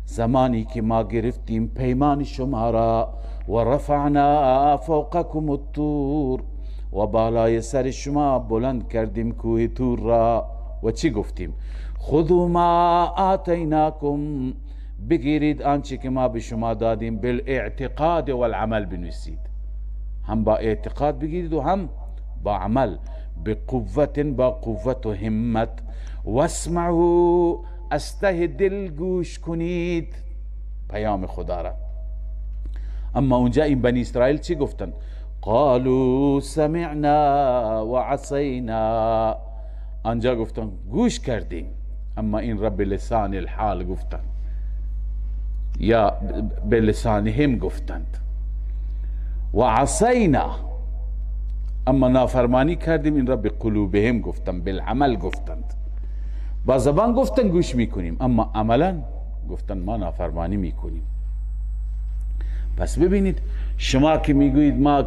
زمانی که ما گرفتیم پیمان شما را، و رفعنا فوقکم الطور، و بالای سر شما بلند کردیم کوه تور را. و چی گفتیم؟ خذوا ما آتیناکم، بگیرید آنچه که ما به شما دادیم، بالاعتقاد والعمل بنویسید. هم با اعتقاد بگیرید و هم با عمل، بقوت، با قوت و همت. واسمعوا، استه دل گوش کنید پیام خدا را. اما اونجا این بنی اسرائیل چی گفتن؟ قالوا سمعنا و عصینا، آنجا گفتن گوش کردیم، اما این را به لسان الحال گفتن یا به لسانهم گفتند. و عصینا، اما نافرمانی کردیم، این را به قلوبهم گفتن، بالعمل گفتند. با زبان گفتن گوش میکنیم، اما عملا گفتن ما نافرمانی میکنیم. پس ببینید، شما که میگویید ما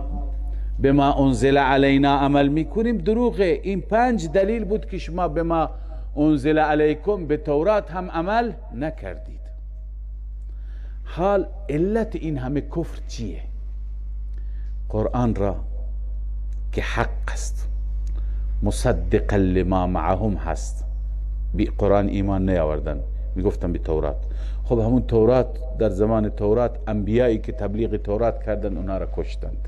به ما انزل علینا عمل میکنیم، دروغه. این 5 دلیل بود که شما به ما انزل علیکم، به تورات هم عمل نکردید. حال علت این همه کفر چیه؟ قرآن را که حق است، مصدقا لما معهم هست، بی قرآن ایمان نیاوردن، میگفتن به تورات. خب همون تورات، در زمان تورات انبیایی که تبلیغ تورات کردن اونها را کشتند.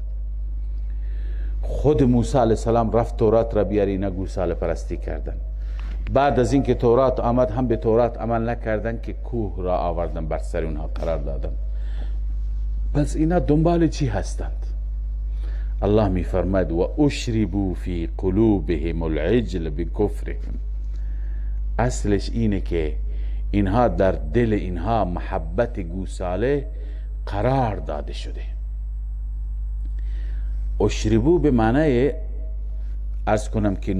خود موسی علیه السلام رفت تورات را بیاری، اینا گوساله پرستی کردن. بعد از اینکه تورات آمد هم به تورات عمل نکردن که کوه را آوردن بر سر اونها قرار دادن. پس اینا دنبال چی هستند؟ الله می فرماید و اشربوا فی قلوبهم العجل بکفرهم. اصلش اینه که اینها در دل اینها محبت گوساله قرار داده شده. اشربو به معنی عرض کنم که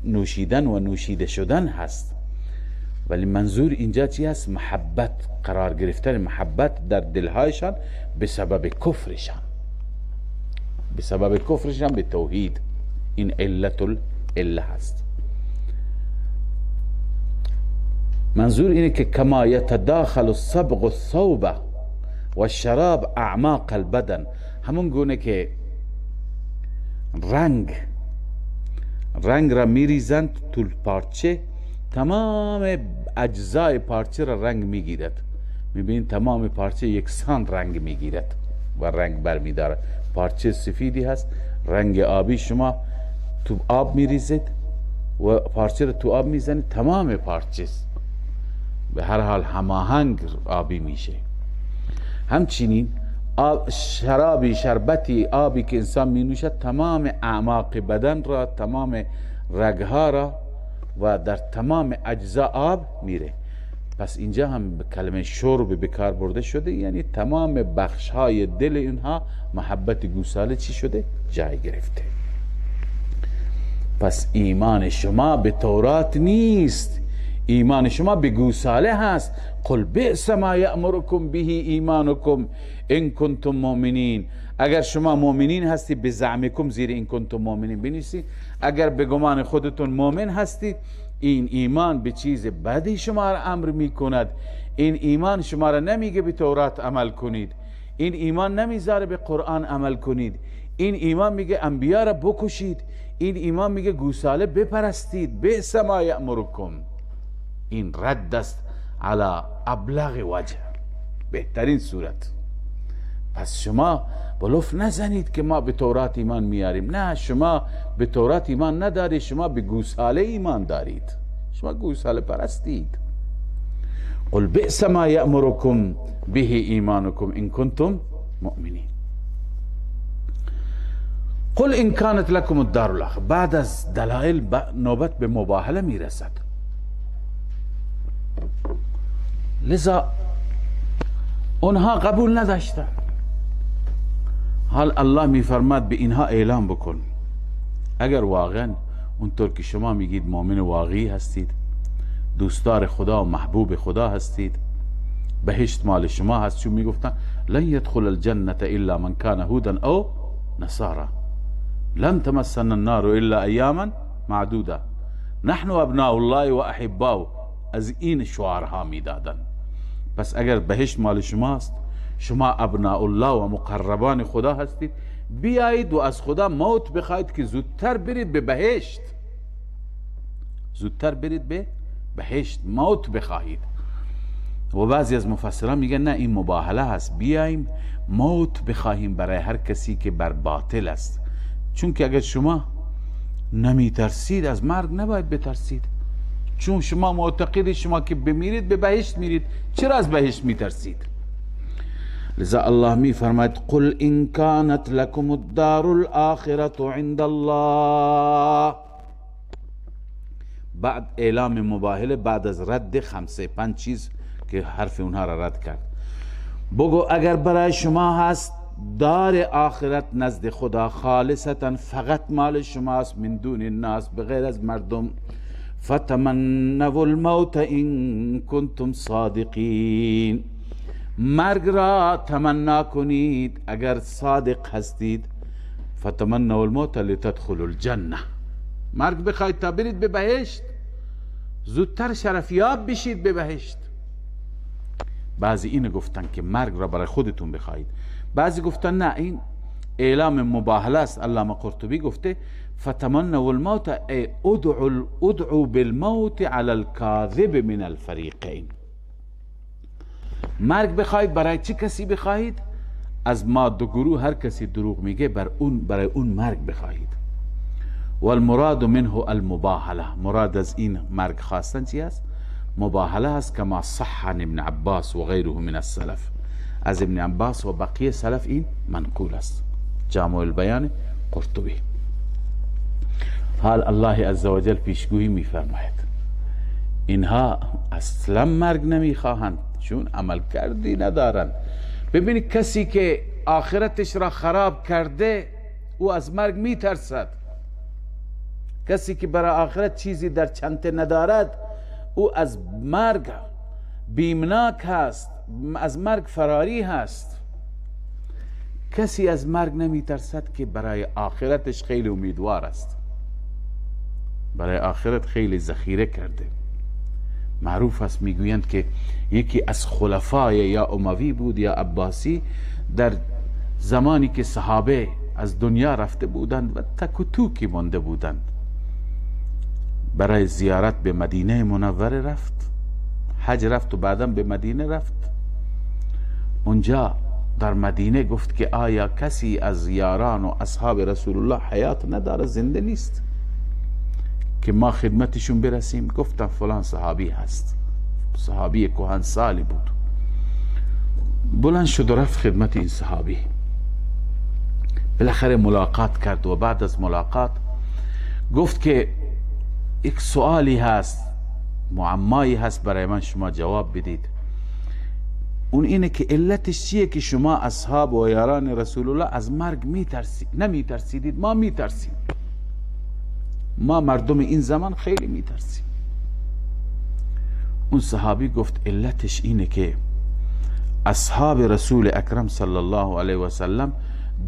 نوشیدن و نوشیده شدن هست، ولی منظور اینجا چی هست؟ محبت، قرار گرفتن محبت در دلهایشان به سبب کفرشان، به سبب کفرشان به توحید. این علت العله هست. منظور اینه که کما یتداخل الصبغ الثوب و الشراب اعماق البدن، همون گونه که رنگ را میریزند تو پارچه، تمام اجزای پارچه را رنگ میگیرد. میبینید تمام پارچه یکسان رنگ میگیرد و رنگ برمیداره. پارچه سفیدی هست، رنگ آبی شما تو آب میریزید و پارچه را تو آب میزنید، تمام پارچه به هر حال هماهنگ آبی میشه. همچنین شرابی، شربتی، آبی که انسان می نوشد، تمام اعماق بدن را، تمام رگها را و در تمام اجزا آب میره. پس اینجا هم کلمه شرب بکار برده شده، یعنی تمام بخش های دل اینها محبت گوساله چی شده؟ جای گرفته. پس ایمان شما به تورات نیست، ایمان شما به گوساله هست. قل بئس ما یأمرکم به ایمانکم ان کنتم مؤمنین. اگر شما مؤمنین هستی، به زعمکم زیر این کنتم مؤمنین بنویسید، اگر به گمان خودتون مؤمن هستید، این ایمان به چیز بدی شما را امر می کند. این ایمان شما را نمیگه به تورات عمل کنید، این ایمان نمیذاره به قرآن عمل کنید، این ایمان میگه انبیا را بکشید، این ایمان میگه گوساله بپرستید. بئس ما یأمرکم، این رد است علی ابلغ وجه، بهترین صورت. پس شما بلوف نزنید که ما به تورات ایمان میاریم. نه، شما به تورات ایمان ندارید، شما به گوساله ایمان دارید، شما گوساله پرستید. قل بئس ما یأمرکم به ایمانکم ان کنتم مؤمنین. قل ان کانت لکم الدار الاخره. بعد از دلائل نوبت به مباهله میرسد. لذا اونها قبول نداشتن. حال الله میفرماد به اینها اعلام بکن اگر واقعا اونطور که شما میگید مؤمن واقعی هستید، دوستدار خدا و محبوب خدا هستید، بهشت مال شما هست. چون میگفتن لن يدخل الجنة الا من كان هودا او نصارى لن تمسنا النار الا ایاما معدوده نحن ابناء الله و احباؤه. از این شعارها میدادن. پس اگر بهشت مال شماست، شما ابناء الله و مقربان خدا هستید، بیایید و از خدا موت بخواید که زودتر برید به بهشت، زودتر برید به بهشت، موت بخواهید. و بعضی از مفسران میگن نه، این مباهله هست، بیاییم موت بخواهیم برای هر کسی که بر باطل است. چون که اگر شما نمی ترسید از مرگ، نباید بترسید. چون شما معتقدید شما که بمیرید به بهشت میرید، چرا از بهشت میترسید؟ لذا الله می فرماید قل ان كانت لكم الدار الاخره عند الله. بعد اعلام مباهله، بعد از رد 5 چیز که حرف اونها را رد کرد. بگو اگر برای شما هست دار آخرت نزد خدا خالصتا، فقط مال شماست، من دون الناس، بغیر از مردم، فتمنوا الموت ان کنتم صادقین. مرگ را تمنا کنید اگر صادق هستید. فتمنوا الموت لتدخلوا الجنه. مرگ بخواید تا برید به بهشت، زودتر شرفیاب بشید به بهشت. بعضی اینو گفتن که مرگ را برای خودتون بخواید، بعضی گفتن نه، این اعلام مباهله است. علامه قرطبی گفته فتمنوا الموت ای ادعوا بالموت على الكاذب من الفریقین. مرگ بخواید برای چه کسی بخواید؟ از ما دو گروه هر کسی دروغ میگه برای اون مرگ بخواید. والمراد منه المباهله. مراد از این مرگ خواستن چی است؟ مباهله است. کما صح عن ابن عباس و غیره من السلف. از ابن عباس و بقیه سلف این منقول است. جامع البیان قرطبی. حال الله عزوجل پیشگویی میفرماید اینها اصلا مرگ نمیخواهند، چون عمل کردی ندارند. ببینید کسی که آخرتش را خراب کرده او از مرگ میترسد. کسی که برای آخرت چیزی در چنته ندارد او از مرگ بیمناک هست، از مرگ فراری هست. کسی از مرگ نمیترسد که برای آخرتش خیلی امیدوار است، برای آخرت خیلی ذخیره کرده. معروف است، میگویند که یکی از خلفای یا اموی بود یا عباسی، در زمانی که صحابه از دنیا رفته بودند و تک و توکی مانده بودند، برای زیارت به مدینه منوره رفت، حج رفت و بعدا به مدینه رفت. اونجا در مدینه گفت که آیا کسی از یاران و اصحاب رسول الله حیات نداره، زنده نیست که ما خدمتشون برسیم؟ گفتن فلان صحابی هست. صحابی کهنسالی بود. بلند شد و رفت خدمت این صحابی. بالاخره ملاقات کرد و بعد از ملاقات گفت که یک سوالی هست، معمایی هست، برای من شما جواب بدید. اون اینه که علتش چیه که شما اصحاب و یاران رسول الله از مرگ نمیترسیدید؟ ما میترسیم، ما مردم این زمان خیلی میترسیم. اون صحابی گفت علتش اینه که اصحاب رسول اکرم صلی الله علیه و سلم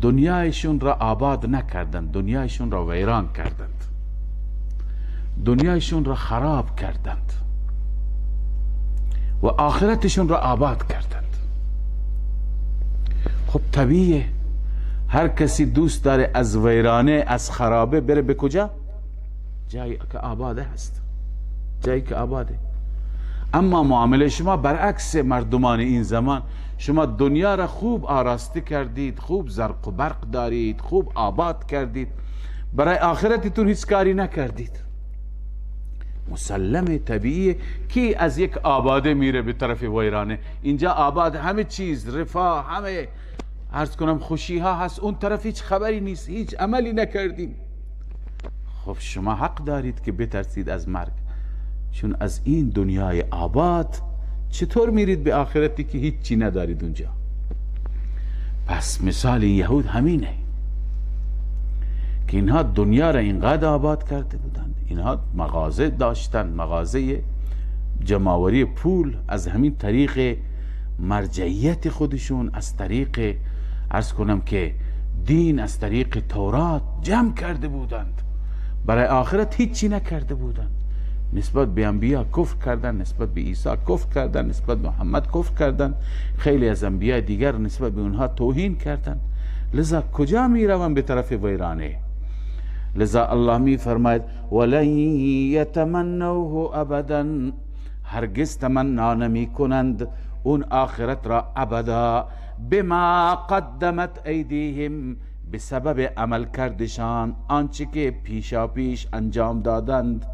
دنیایشون را آباد نکردند، دنیایشون را ویران کردند، دنیایشون را خراب کردند و آخرتشون را آباد کردند. خب طبیعیه هر کسی دوست داره از ویرانه، از خرابه بره به کجا؟ جایی که آباده هست، جایی که آباده. اما معامله شما برعکس مردمان این زمان، شما دنیا را خوب آراسته کردید، خوب زرق و برق دارید، خوب آباد کردید، برای آخرتتون هیچ کاری نکردید. مسلم طبیعیه کی از یک آباده میره به طرف ویرانه؟ اینجا آباد، همه چیز رفاه، همه عرض کنم خوشی ها هست، اون طرف هیچ خبری نیست، هیچ عملی نکردیم. خب شما حق دارید که بترسید از مرگ، چون از این دنیای آباد چطور میرید به آخرتی که هیچی ندارید اونجا؟ پس مثال یهود همینه که اینها دنیا را اینقدر آباد کرده بودند، اینها مغازه داشتن، مغازه جمعوری پول، از همین طریق مرجعیت خودشون، از طریق عرض کنم که دین، از طریق تورات جمع کرده بودند، برای آخرت هیچی نکرده بودند. نسبت به انبیا کفر کردن، نسبت به عیسی کفر کردن، نسبت به محمد کفر کردن، خیلی از انبیا دیگر نسبت به اونها توهین کردن. لذا کجا می روند؟ به طرف ویرانه. لذا الله می فرماید ولن یتمنوه ابدا، هرگز تمنا نمی کنند اون آخرت را ابدا، بما قدمت ایدیهم، به سبب عمل کردشان، آنچه که پیشا پیش انجام دادند،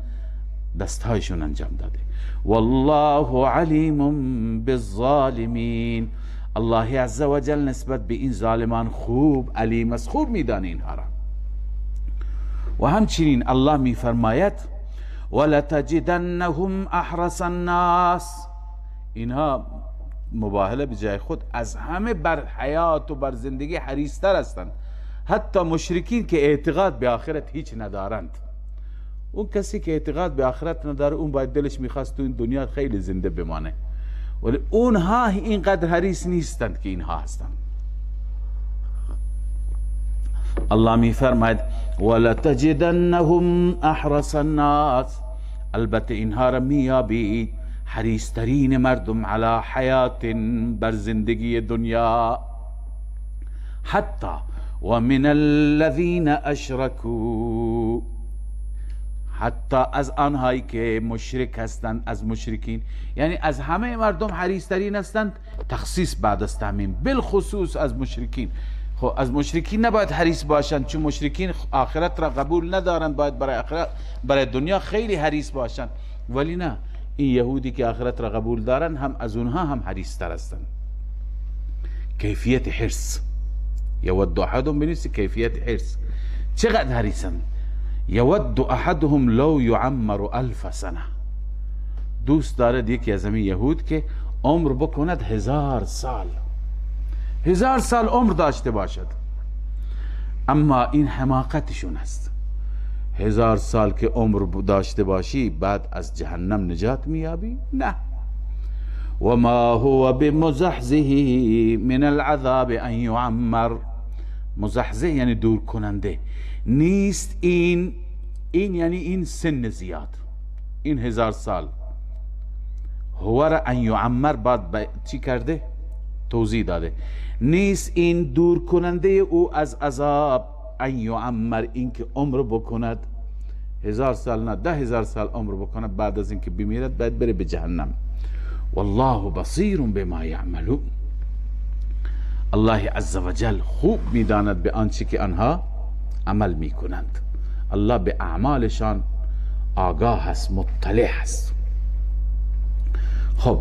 دستهایشون انجام داده. والله علیم بالظالمین، الله عز و جل نسبت به این ظالمان خوب علیم است، خوب میدانه اینها را. و همچنین الله میفرماید ولتجدنهم احرص الناس، اینها مباهله به جای خود از همه بر حیات و بر زندگی حریص‌تر هستند، حتی مشرکین که اعتقاد به آخرت هیچ ندارند. اون کسی که اعتقاد به آخرت نداره، اون باید دلش میخواست تو این دنیا خیلی زنده بمانه، ولی اونها اینقدر حریص نیستند که اینها هستند. الله میفرماید ولتجدنهم احرص الناس، البته اینها را میابید حریصترین مردم علی حیات، بر زندگی دنیا، حتی و من الذین اشرکوا، حتی از آنهایی که مشرک هستند، از مشرکین، یعنی از همه مردم حریصترین هستند، تخصیص بعد از تعمیم، بالخصوص از مشرکین. خب از مشرکین نباید حریص باشند، چون مشرکین آخرت را قبول ندارند، باید برای دنیا خیلی حریص باشند. ولی نه، این یهودی که آخرت را قبول دارن هم از اونها هم حریص‌تر هستند. کیفیت حرص، یود احدهم، بنویسید کیفیت حرص، چقدر حریصند. یود احدهم لو یعمر 1000 سنه، دوست دارد یکی از همین یهود که عمر بکند 1000 سال، 1000 سال عمر داشته باشد. اما این حماقتشون است. 1000 سال که عمر داشته باشی بعد از جهنم نجات میابی؟ نه. و ما هو بمزحزه من العذاب ان یعمر، مزحزه یعنی دور کننده نیست. این یعنی این سن زیاد، این 1000 سال هو را ان یعمر بعد چی کرده؟ توضیح داده. نیست این دور کننده او از عذاب، ان یعمر، این که عمر بکند 1000 سال، نه 10,000 سال عمر بکند، بعد از اینکه بمیرد باید بره به جهنم. والله بصیر بما یعملون، الله عز و جل خوب میداند به آنچه که آنها عمل میکنند. الله به اعمالشان آگاه است، مطلع است. خب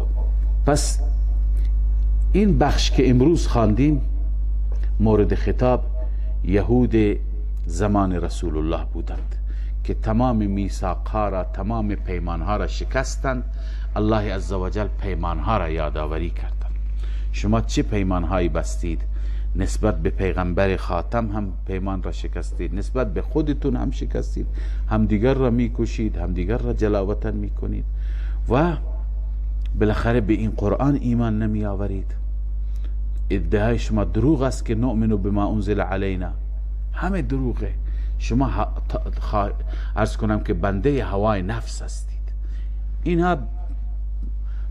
پس این بخش که امروز خواندیم مورد خطاب یهود زمان رسول الله بودند که تمام میثاقها را، تمام پیمانها را شکستند. الله عزوجل پیمانها را یادآوری کردند. شما چه پیمانهایی بستید؟ نسبت به پیغمبر خاتم هم پیمان را شکستید، نسبت به خودتون هم شکستید، همدیگر را میکشید، همدیگر را جلاوطن میکنید و بالاخره به این قرآن ایمان نمی آورید. ادعای شما دروغ است که نؤمن بما انزل علینا، همه دروغه. شما عرض کنم که بنده هوای نفس هستید. اینها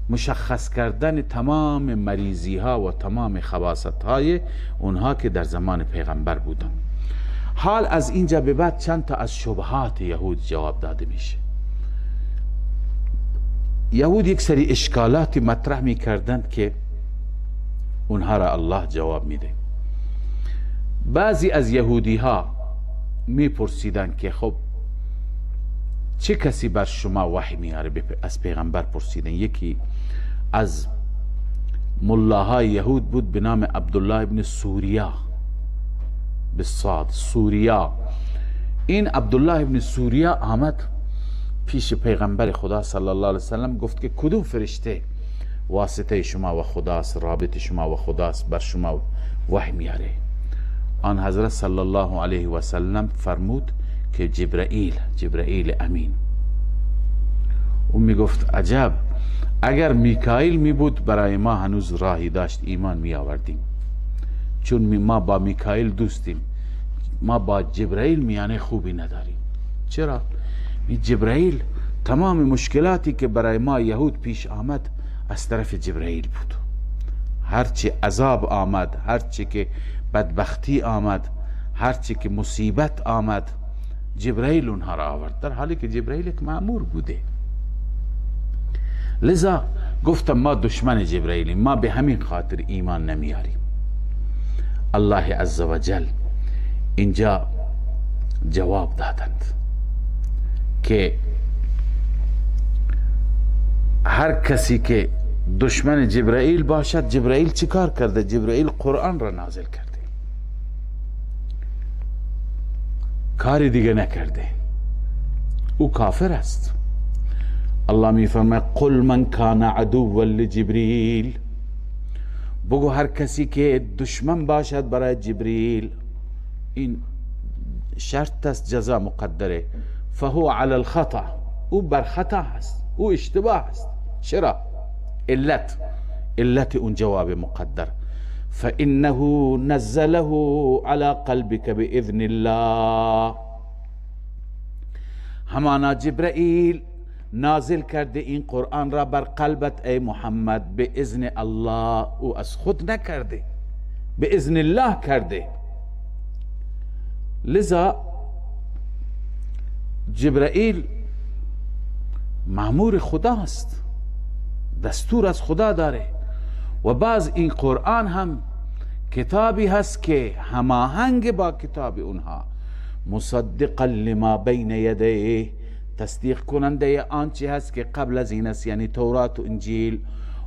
مشخص کردن تمام مریضی ها و تمام خباثت های اونها که در زمان پیغمبر بودن. حال از اینجا به بعد چند تا از شبهات یهود جواب داده میشه. یهود یک سری اشکالاتی مطرح میکردند که اونها را الله جواب میده. بعضی از یهودی ها میپرسیدند که خب چه کسی بر شما وحی میاره؟ از پیغمبر پرسیدن. یکی از ملاهای یهود بود به نام عبدالله ابن سوریا، بالصاد سوریا. این عبدالله ابن سوریا آمد پیش پیغمبر خدا صلی الله علیه وسلم، گفت که کدوم فرشته واسطه شما و خداست، رابط شما و خداست، بر شما وحی میاره؟ آن حضرت صلی الله علیه و سلم فرمود که جبرائیل امین. او می گفت عجب، اگر میکائیل می بود برای ما هنوز راهی داشت، ایمان می آوردیم، چون ما با میکائیل دوستیم، ما با جبرائیل میانه خوبی نداریم. چرا؟ جبرائیل تمام مشکلاتی که برای ما یهود پیش آمد از طرف جبرائیل بود. هرچی عذاب آمد، هرچی که بدبختی آمد، هرچی که مصیبت آمد، جبرائیل اونها را آورد، در حالی که جبرائیل یک مأمور بوده. لذا گفتم ما دشمن جبرائیلیم، ما به همین خاطر ایمان نمیاریم. الله عزوجل اینجا جواب دادند که هر کسی که دشمن جبرائیل باشد، جبرائیل چی کار کرده؟ جبرائیل قرآن را نازل کرده، کاری دیگه نکرده، او کافر است. الله می فرماید قل من کان عدوا لجبریل، بگو هر کسی که دشمن باشد برای جبریل، این شرط است، جزا مقدره، فهو علی الخطا، او بر خطا هست، او اشتباه است. چرا؟ علت اون جواب مقدر، فإنه نزله على قلبك بإذن الله، همانا جبرائیل نازل کرده این قرآن را بر قلبت ای محمد به اذن الله، او از خود نکرده، به اذن الله کرده. لذا جبرائیل مأمور خداست، دستور از خدا داره. و بعض این قرآن هم کتابی هست که هماهنگ با کتاب اونها، مصدقا لما بین یدیه، تصدیق کننده آنچه هست که قبل از این است، یعنی تورات و انجیل.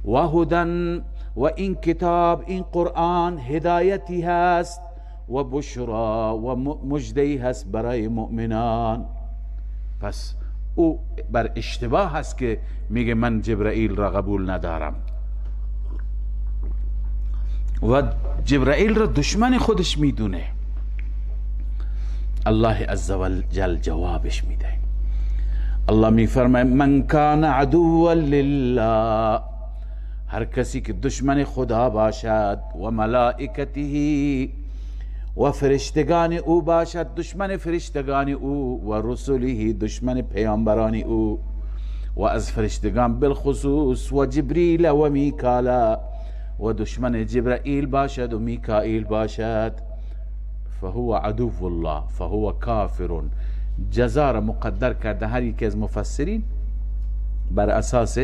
و هدن، و این کتاب، این قرآن هدایتی هست، و بشرا، و مجدی هست برای مؤمنان. پس او بر اشتباه هست که میگه من جبرائیل را قبول ندارم و جبرائیل را دشمن خودش میدونه. الله عزوجل جوابش میده. الله میفرماید من کان عدوا لله، هر کسی که دشمن خدا باشد، و ملائکته، و فرشتگان او باشد، دشمن فرشتگان او، و رسوله، دشمن پیامبران او، و از فرشتگان بالخصوص، و جبریل و میکالا، و دشمن جبرائیل باشد و میکائیل باشد، فهو عدو الله فهو کافر. جزا را مقدر کرده هر یک از مفسرین بر اساس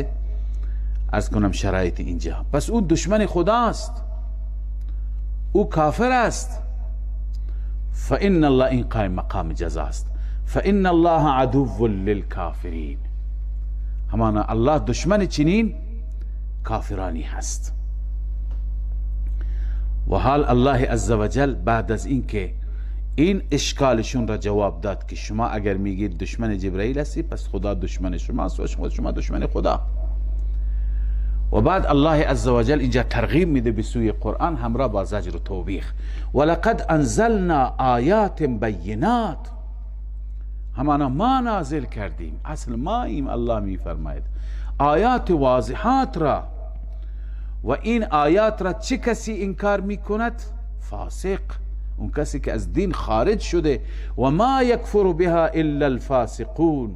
از کنم شرایط اینجا. پس او دشمن خداست، او کافر است. فإن الله، این قائم مقام جزا است، فإن الله عدو للکافرین، همانا الله دشمن چنین کافرانی هست. و حال الله عزوجل بعد از این که این اشکالشون را جواب داد که شما اگر میگید دشمن جبرائیل هستی، پس خدا دشمن شماست و شما دشمن خدا. و بعد الله عزوجل اینجا ترغیب میده به سوی قرآن همراه با زجر و توبیخ. ولقد انزلنا آیات بینات، همانا ما نازل کردیم، اصل ما ایم. الله میفرماید آیات واضحات را. و این آیات را چه کسی انکار میکند؟ فاسق، اون کسی که از دین خارج شده. و ما یکفر بها الا الفاسقون،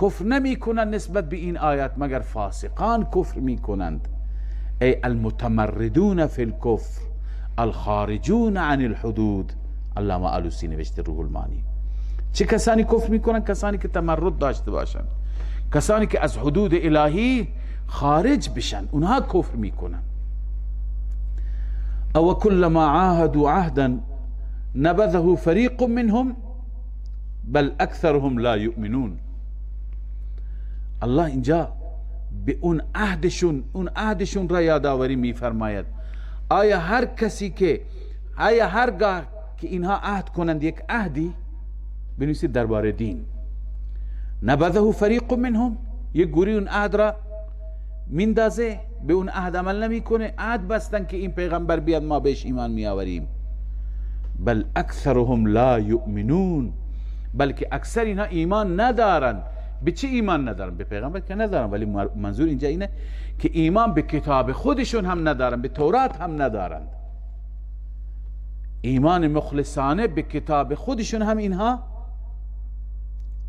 کفر نمی کنند نسبت به این آیات مگر فاسقان کفر می کنند. ای المتمردون فی الکفر الخارجون عن الحدود. علامه آلوسی نوشته روح المانی. چه کسانی کفر می کنند؟ کسانی که تمرد داشته باشند، کسانی که از حدود الهی خارج بشن، اونها کفر می کنند. او كلما عاهدوا عهدا نبذه فریق منهم بل اکثرهم لا یؤمنون. الله اینجا به اون عهدشون را یادآوری میفرماید. آیا هرگاه که اینها عهد کنند یک عهدی، بنویسید درباره دین، نبذه فریق منهم، یک گروه اون عهد را میندازه، به اون عهد عمل نمیکنه، عهد بستن که این پیغمبر بیاد ما بهش ایمان میآوریم. بل اکثرهم لا یؤمنون، بلکه اکثر اینها ایمان ندارند. به چه ایمان ندارن؟ به پیغمبر که ندارن، ولی منظور اینجا اینه که ایمان به کتاب خودشون هم ندارن، به تورات هم ندارند. ایمان مخلصانه به کتاب خودشون هم اینها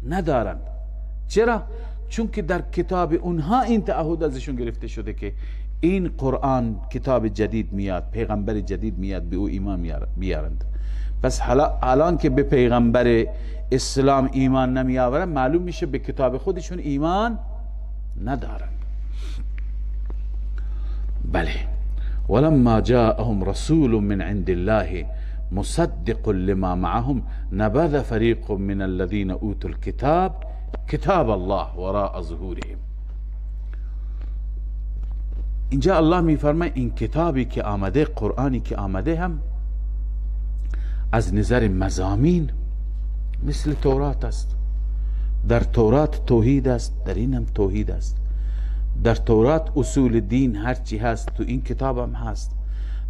ندارند. چرا؟ چون که در کتاب اونها این تعهد ازشون گرفته شده که این قرآن کتاب جدید میاد، پیغمبر جدید میاد، به او ایمان بیارند. پس الان که به پیغمبر اسلام ایمان نمی آورن، معلوم میشه به کتاب خودشون ایمان ندارن. بله. ولما جاءهم رسول من عند الله مصدق لما معهم نبذ فریق من الذين اوتوا الكتاب کتاب الله وراء ظهورهم. اینجا الله میفرماید این کتابی که آمده، قرآنی که آمده، هم از نظر مضامین مثل تورات است. در تورات توحید است، در این هم توحید است. در تورات اصول دین هرچی هست تو این کتاب هم هست.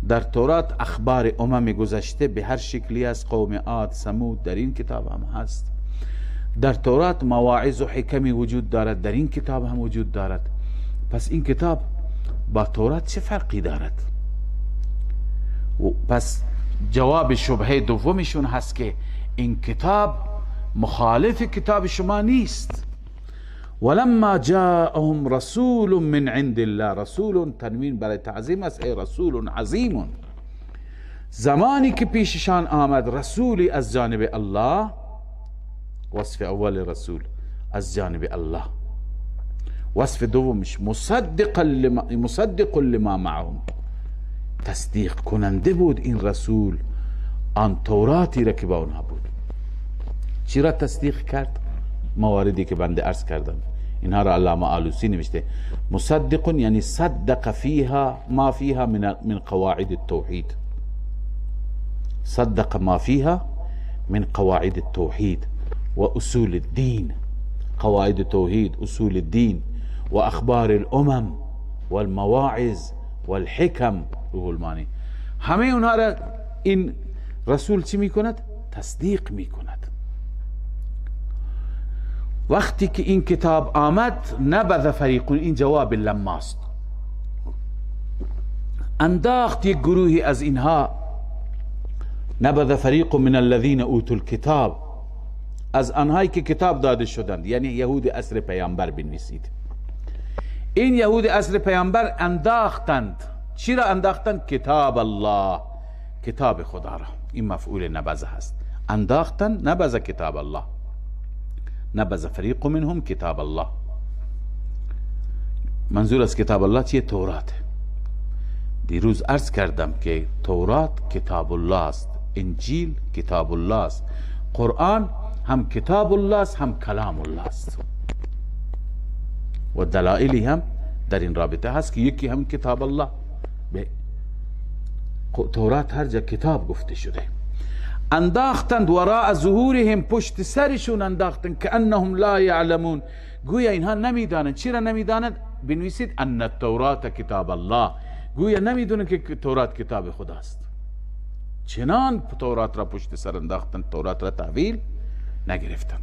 در تورات اخبار امم گذشته به هر شکلی از قوم عاد، ثمود، در این کتاب هم هست. در تورات مواعظ و حکمی وجود دارد، در این کتاب هم وجود دارد. پس این کتاب با تورات چه فرقی دارد؟ پس جواب شبهه دومشون هست که این کتاب مخالف کتاب شما نیست. ولما جاءهم رسول من عند الله، رسول تنوین برای تعظیم است، ای رسول عظیم. زمانی که پیششان آمد رسولی از جانب الله، وصف اول رسول از جانب الله، وصف دومش مصدق لما معهم، تصدیق کننده بود این رسول آن توراتی را که با اونها بود. چی را تصدیق کرد؟ مواردی که بنده عرض کردم، اینها را علامه آلوسی نوشته. مصدق یعنی صدق فیها ما فیها من قواعد التوحید، صدق ما فیها من قواعد التوحید و اصول الدین، قواعد التوحید، اصول الدین و اخبار الامم والمواعظ والحکم. روح المانی همه اونها را این رسول چی میکند؟ تصدیق میکند. وقتی که این کتاب آمد، نبذ فریقون، این جواب لماست، انداخت یک گروهی از اینها، نبذ فریق من الذین اوتوا الکتاب، از آنهایی که کتاب داده شدند، یعنی یهود عصر پیامبر بنویسید. این یهود عصر پیامبر انداختند، چی را انداختند؟ کتاب الله، کتاب خدا را. این مفعول نبذ هست. انداختند، نبذ کتاب الله، نبذ فریق منهم کتاب الله. منظور از کتاب الله چیه؟ تورات. دیروز عرض کردم که تورات کتاب الله است، انجیل کتاب الله است، قرآن هم کتاب الله است هم کلام الله است. و دلائلی هم در این رابطه هست که یکی هم کتاب الله، به تورات هر جا کتاب گفته شده. انداختند وراء ظهورهم، پشت سرشون انداختند، که انهم لا یعلمون، گویا اینها نمیدانند. چرا نمیدانند؟ بنویسید ان التورات کتاب الله، گویا نمیدونند که تورات کتاب خداست. چنان تورات را پشت سر انداختند، تورات را تحویل نگرفتند.